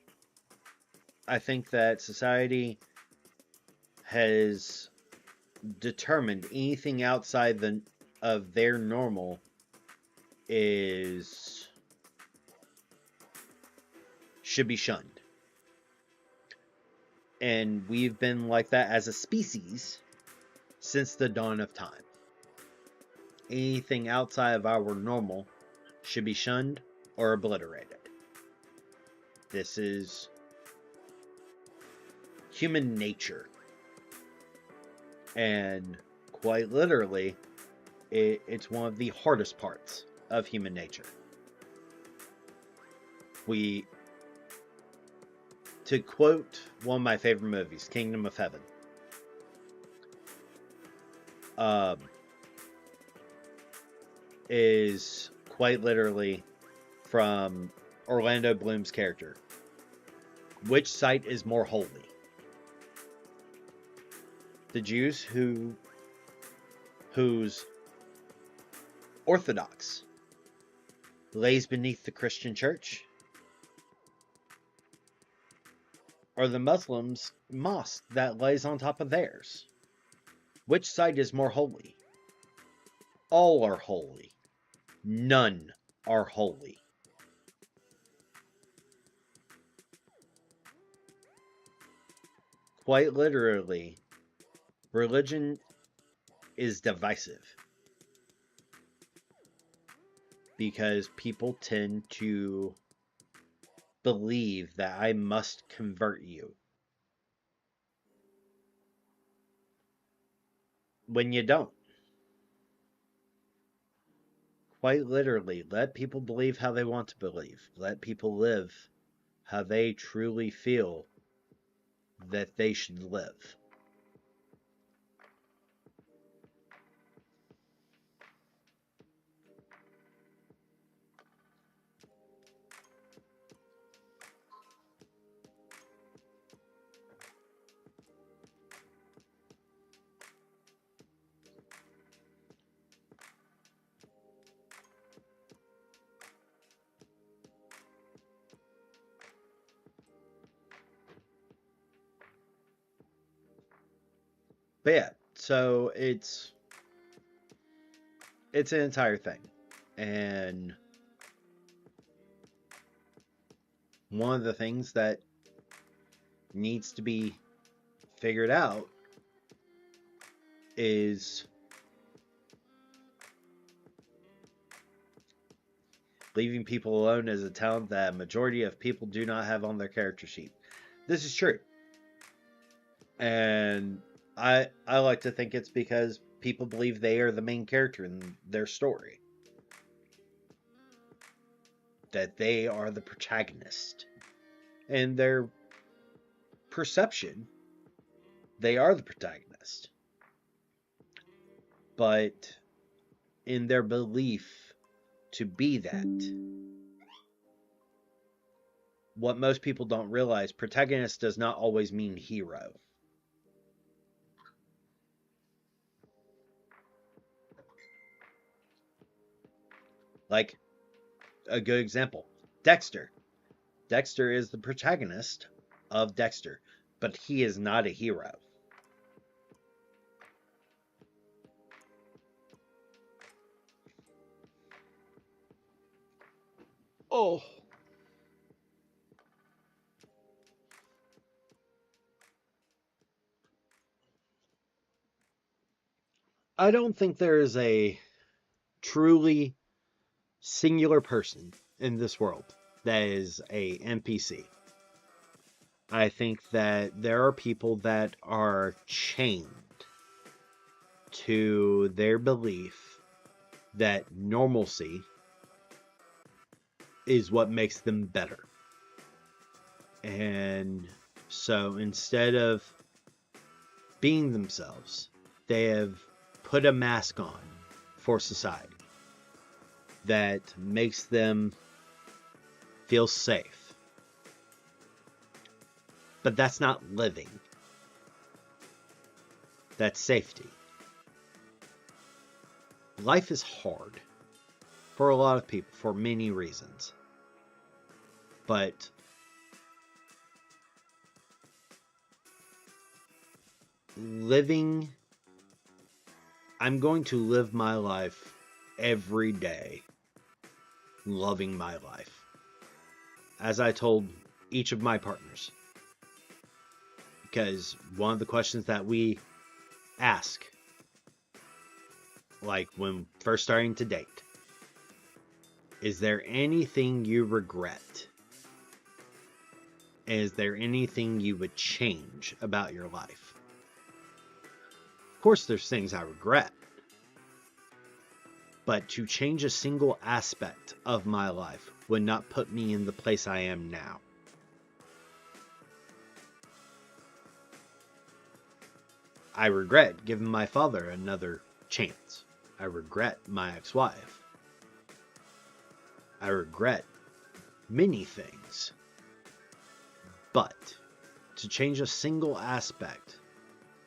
I think that society has determined anything outside of their normal is should be shunned. And we've been like that as a species since the dawn of time. Anything outside of our normal should be shunned or obliterated. This is human nature. And quite literally, it's one of the hardest parts of human nature. To quote one of my favorite movies, Kingdom of Heaven, is quite literally from Orlando Bloom's character. Which site is more holy? The Jews whose orthodox lays beneath the Christian church, or the Muslims' mosque that lays on top of theirs? Which site is more holy? All are holy. None are holy. Quite literally, religion is divisive. because people tend to believe that I must convert you when you don't. Quite literally, let people believe how they want to believe. Let people live how they truly feel that they should live. But yeah, so it's an entire thing. And one of the things that needs to be figured out is leaving people alone is a talent that a majority of people do not have on their character sheet. This is true. And I like to think it's because people believe they are the main character in their story. That they are the protagonist. In their perception, they are the protagonist. But in their belief to be that, what most people don't realize, protagonist does not always mean hero. Like, a good example, Dexter. Dexter is the protagonist of Dexter, but he is not a hero. Oh. I don't think there is a truly singular person in this world that is a NPC. I think that there are people that are chained to their belief that normalcy is what makes them better. And so instead of being themselves, they have put a mask on for society that makes them feel safe. But that's not living. That's safety. Life is hard for a lot of people for many reasons. But I'm going to live my life every day loving my life. As I told each of my partners. Because one of the questions that we ask, like when first starting to date, is there anything you regret? Is there anything you would change about your life? Of course, there's things I regret. But to change a single aspect of my life would not put me in the place I am now. I regret giving my father another chance. I regret my ex-wife. I regret many things. But to change a single aspect,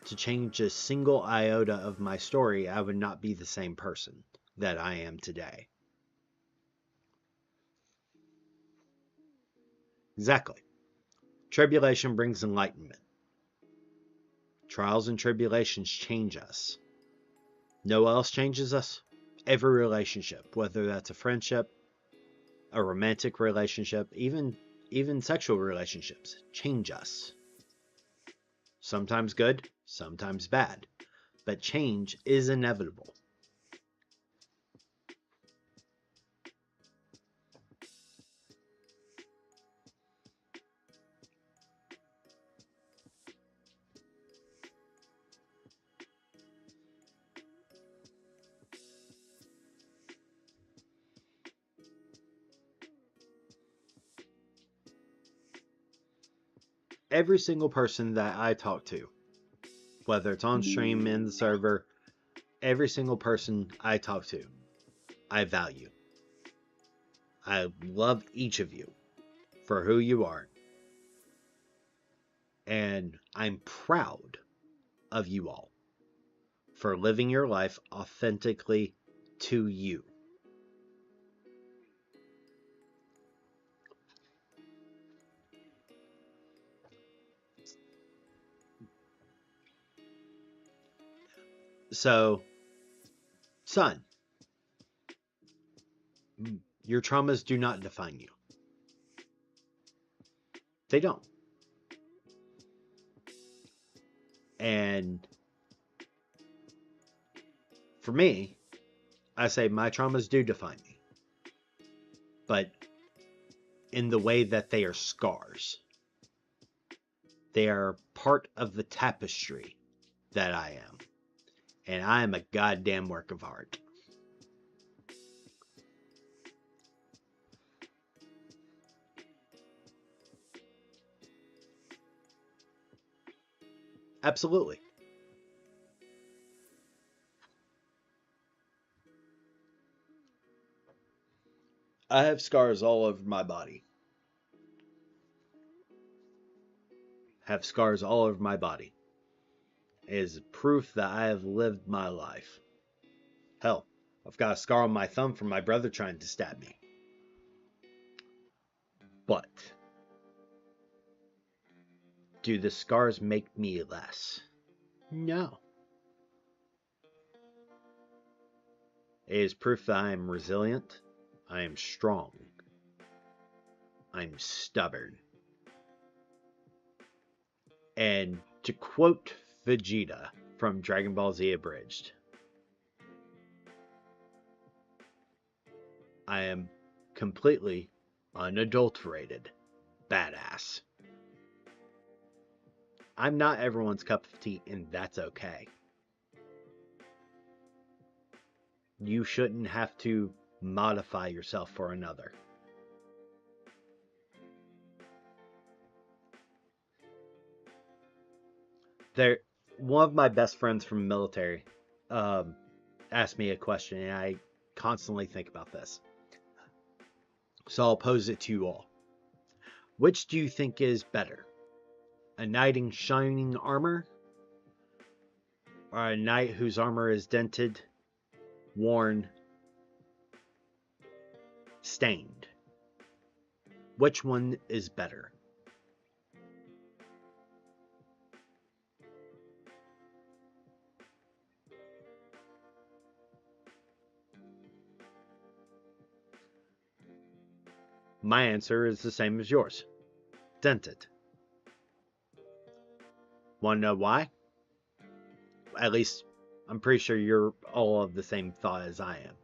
to change a single iota of my story, I would not be the same person that I am today. Exactly. Tribulation brings enlightenment. Trials and tribulations change us. Know what else changes us? Every relationship, whether that's a friendship, a romantic relationship, even sexual relationships, change us. Sometimes good, sometimes bad, but change is inevitable. every single person that I talk to, whether it's on stream, in the server, every single person I talk to, I value. I love each of you for who you are. And I'm proud of you all for living your life authentically to you. So, son, your traumas do not define you. They don't. And for me, I say my traumas do define me. But in the way that they are scars. They are part of the tapestry that I am. And I am a goddamn work of art. Absolutely. I have scars all over my body. Have scars all over my body. It is proof that I have lived my life. Hell, I've got a scar on my thumb from my brother trying to stab me. But do the scars make me less? No. It is proof that I am resilient. I am strong. I'm stubborn. And to quote Vegeta from Dragon Ball Z Abridged, I am completely unadulterated badass. I'm not everyone's cup of tea, and that's okay. You shouldn't have to modify yourself for another. One of my best friends from the military asked me a question, and I constantly think about this. So I'll pose it to you all. Which do you think is better? A knight in shining armor? Or a knight whose armor is dented, worn, stained? Which one is better? My answer is the same as yours. Dented. Want to know why? At least, I'm pretty sure you're all of the same thought as I am.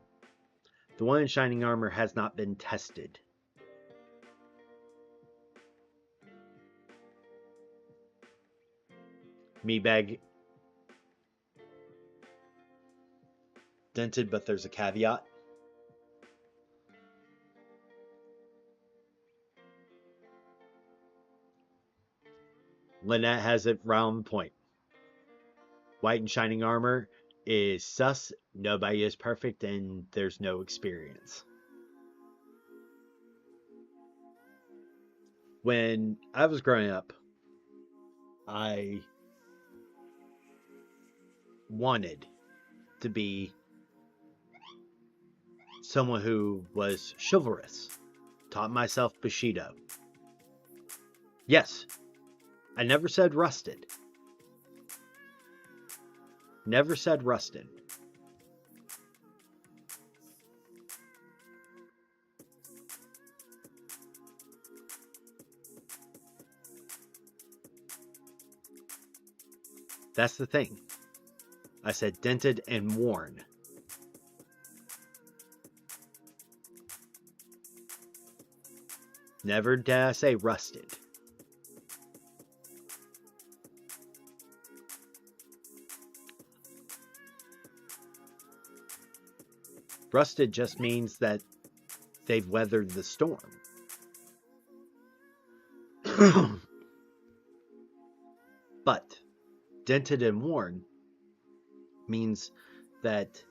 The one in shining armor has not been tested. Meatbag. Dented, but there's a caveat. Lynette has it round point. White and shining armor is sus, nobody is perfect, and there's no experience. When I was growing up, I wanted to be someone who was chivalrous. Taught myself Bushido. Yes, I never said rusted. Never said rusted. That's the thing. I said dented and worn. Never did I say rusted. Rusted just means that they've weathered the storm. But dented and worn means that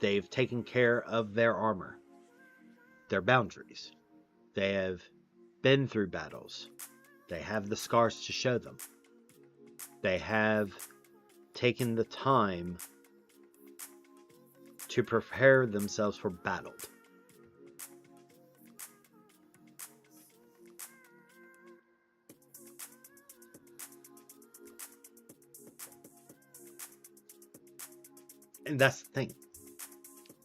they've taken care of their armor, their boundaries. They have been through battles. They have the scars to show them. They have taken the time to prepare themselves for battle. And that's the thing,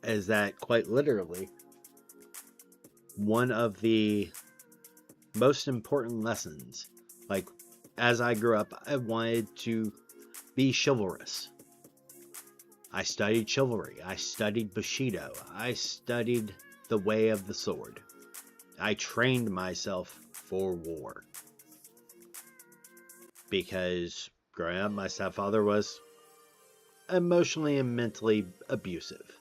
is that quite literally, one of the most important lessons, like as I grew up, I wanted to be chivalrous. I studied chivalry. I studied Bushido. I studied the way of the sword. I trained myself for war. Because growing up, my stepfather was emotionally and mentally abusive.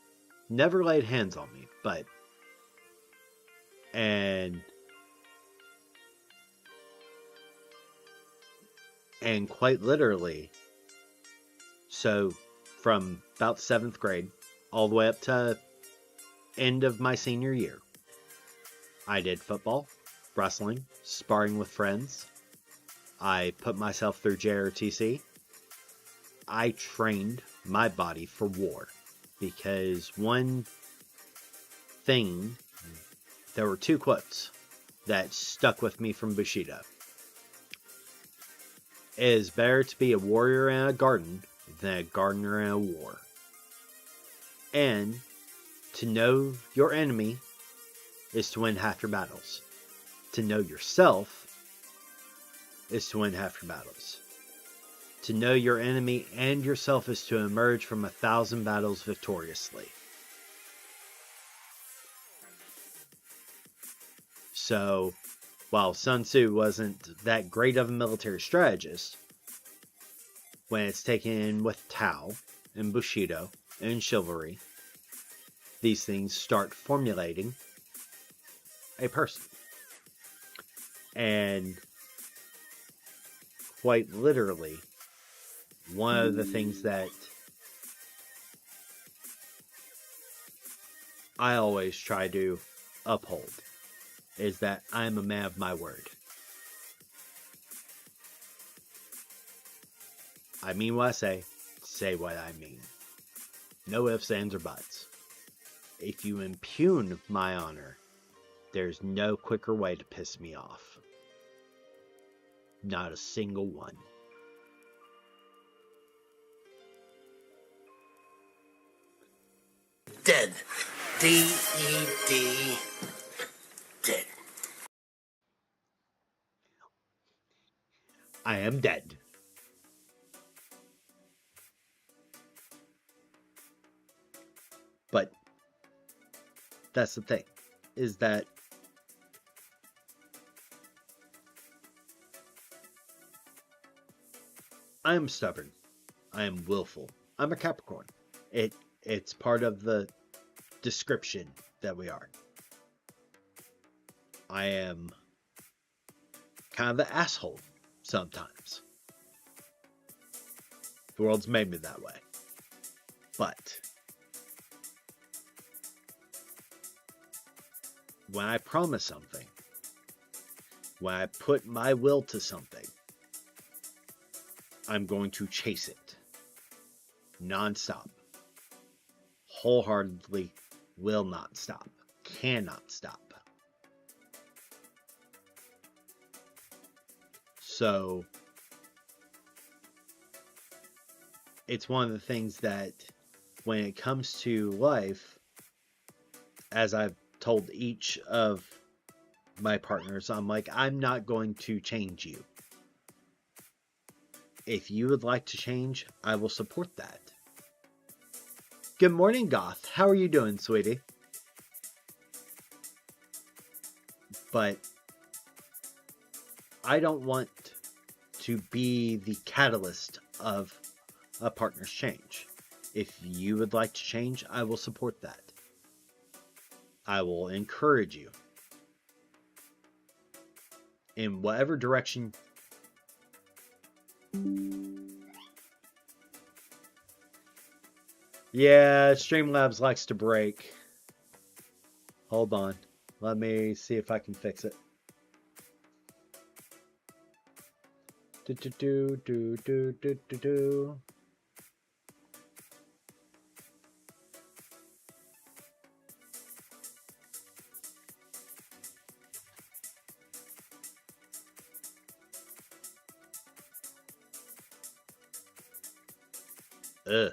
Never laid hands on me, but... And quite literally, so from about 7th grade all the way up to end of my senior year, I did football, wrestling, sparring with friends. I put myself through JRTC. I trained my body for war, because one thing, there were 2 quotes that stuck with me from Bushido. It is better to be a warrior in a garden than a gardener in a war. And to know your enemy is to win half your battles. To know yourself is to win half your battles. To know your enemy and yourself is to emerge from 1,000 battles victoriously. So, while Sun Tzu wasn't that great of a military strategist, when it's taken in with Tao and Bushido and chivalry, these things start formulating a person. And quite literally, one of the things that I always try to uphold is that I'm a man of my word. I mean what I say what I mean. No ifs, ands, or buts. If you impugn my honor, there's no quicker way to piss me off. Not a single one. Dead. D-E-D. Dead. I am dead. But that's the thing, is that I am stubborn. I am willful. I'm a Capricorn. It's part of the description that we are. I am kind of the asshole sometimes. The world's made me that way. But when I promise something, when I put my will to something, I'm going to chase it. Non-stop. Wholeheartedly will not stop. Cannot stop. So, it's one of the things that when it comes to life, as I've told each of my partners, I'm like, I'm not going to change you. If you would like to change, I will support that. Good morning, Goth. How are you doing, sweetie? But I don't want to be the catalyst of a partner's change. If you would like to change, I will support that. I will encourage you in whatever direction Yeah, Streamlabs likes to break. Hold on. Let me see if I can fix it. Do do do do do do do do. Ugh.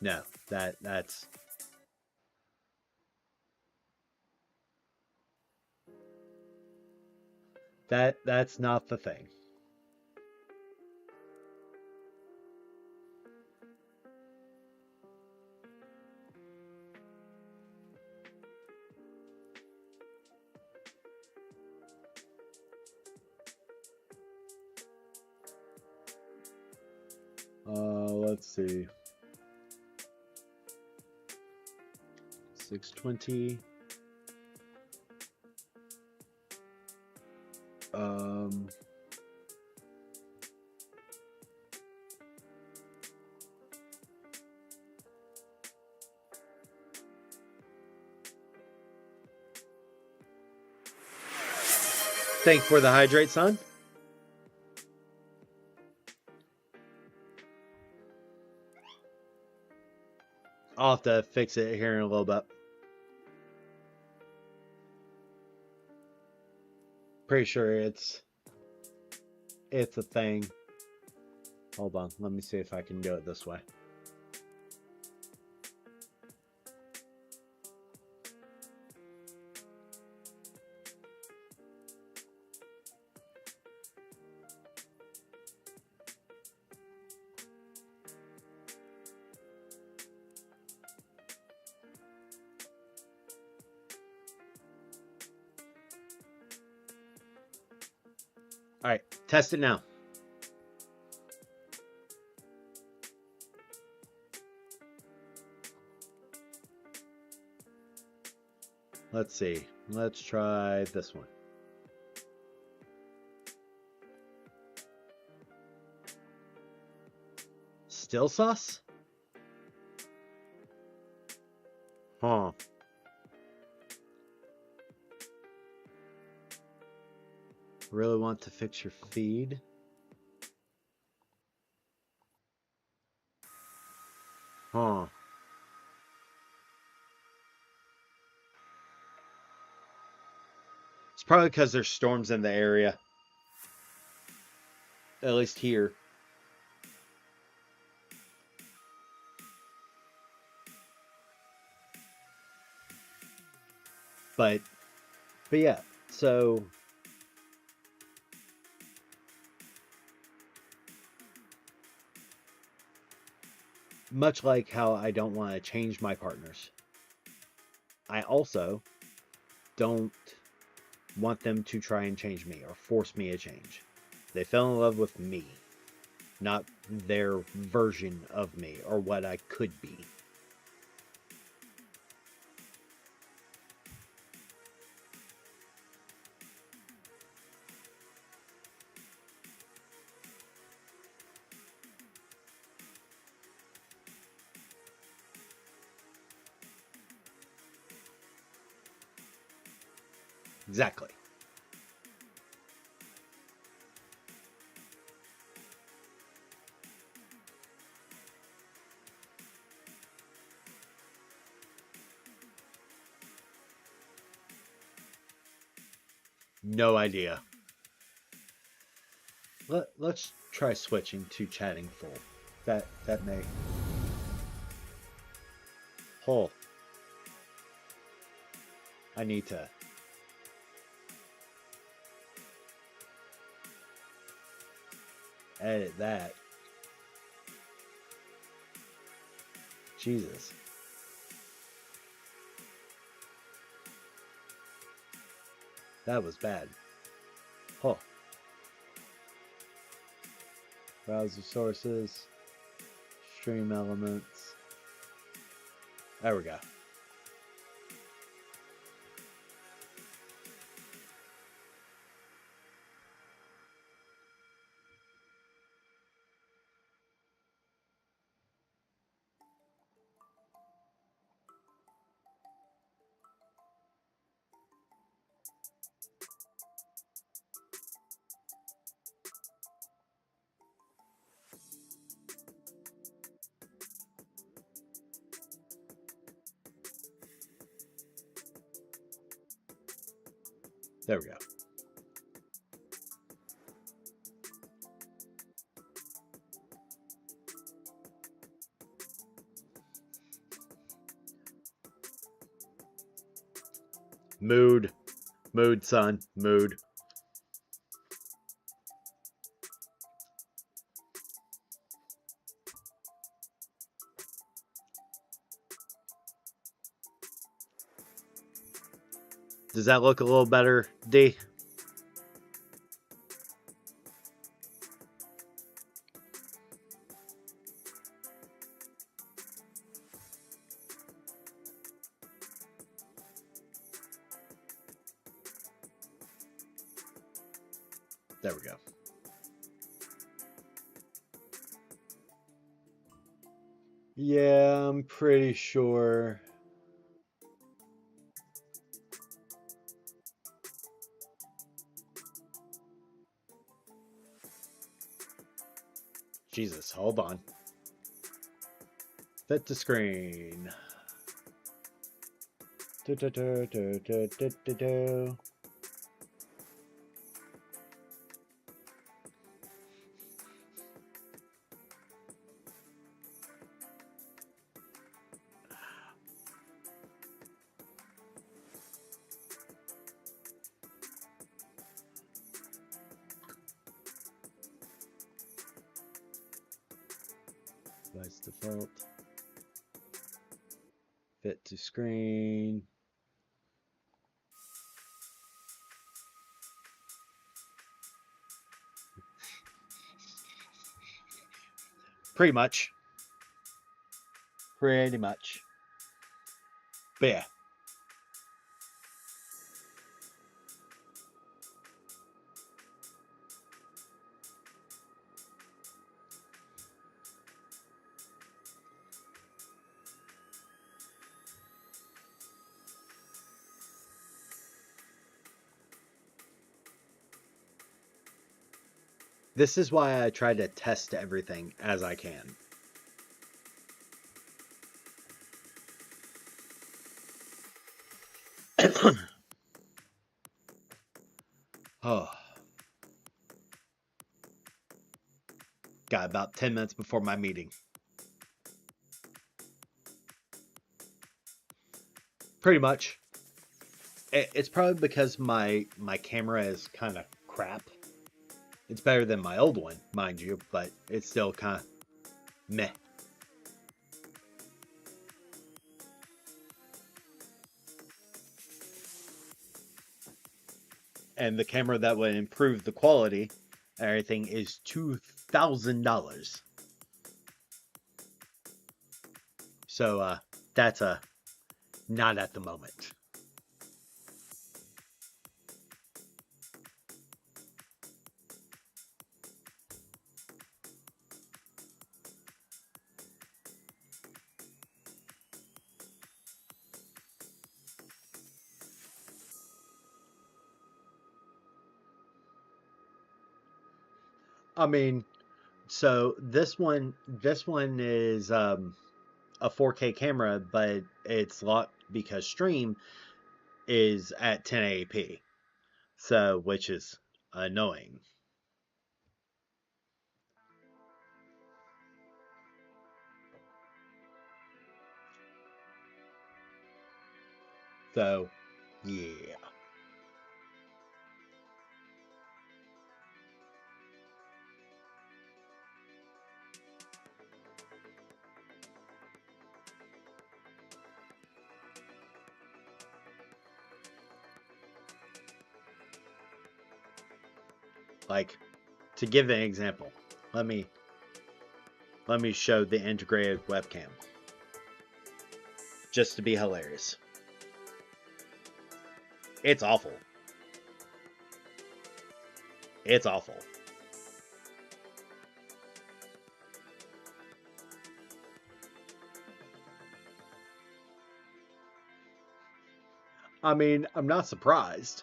No, that's that's not the thing. Let's see. 620. Um, Thank you for the hydrate, son. I'll have to fix it here in a little bit. Pretty sure it's a thing. Hold on, let me see if I can do it this way. All right, test it now. Let's see. Let's try this one. Still sus? Huh. Really want to fix your feed? Huh. It's probably because there's storms in the area. At least here. But yeah, so much like how I don't want to change my partners, I also don't want them to try and change me or force me to change. They fell in love with me, not their version of me or what I could be. Exactly. No idea. Let's try switching to chatting full. That may. Oh. I need to. Edit that. Jesus. That was bad. Oh. Browser sources. Stream elements. There we go. There we go. Mood. Mood, son. Mood. Does that look a little better, D? There we go. Yeah, I'm pretty sure. Jesus, hold on. Fit to screen. Do. Device default. Fit to screen. Pretty much. Pretty much. But yeah. This is why I try to test everything as I can. Oh. Got about 10 minutes before my meeting. Pretty much. It's probably because my camera is kind of crap. It's better than my old one, mind you, but it's still kind of meh. And the camera that would improve the quality and everything is $2,000. So that's not at the moment. I mean, so this one is a 4K camera, but it's locked because stream is at 1080p. So, which is annoying. So, yeah. Like, to give an example, let me show the integrated webcam. Just to be hilarious. It's awful. It's awful. I mean, I'm not surprised.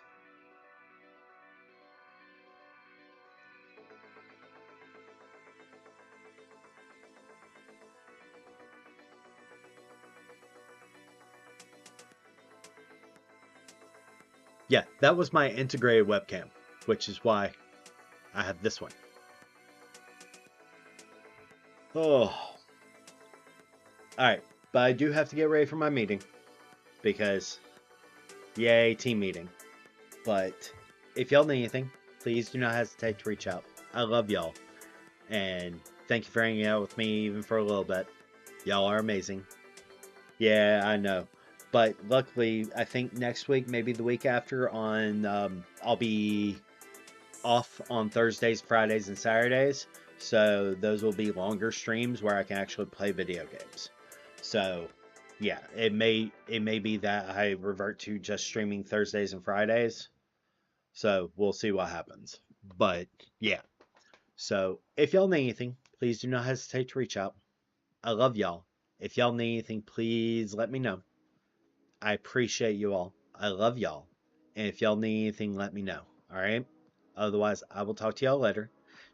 yeah, that was my integrated webcam, which is why I have this one. Oh. Alright, but I do have to get ready for my meeting. Because, yay, team meeting. But if y'all need anything, please do not hesitate to reach out. I love y'all. And thank you for hanging out with me even for a little bit. Y'all are amazing. Yeah, I know. But luckily, I think next week, maybe the week after, I'll be off on Thursdays, Fridays, and Saturdays. So those will be longer streams where I can actually play video games. So yeah, it may be that I revert to just streaming Thursdays and Fridays. So we'll see what happens. But yeah. So if y'all need anything, please do not hesitate to reach out. I love y'all. If y'all need anything, please let me know. I appreciate you all. I love y'all. And if y'all need anything, let me know. Alright? Otherwise, I will talk to y'all later.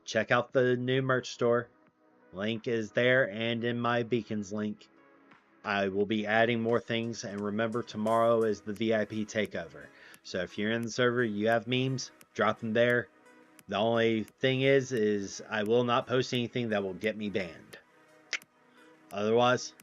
Check out the new merch store. Link is there and in my beacons link. I will be adding more things, and remember, tomorrow is the VIP takeover. So if you're in the server, you have memes, drop them there. The only thing is I will not post anything that will get me banned. Otherwise,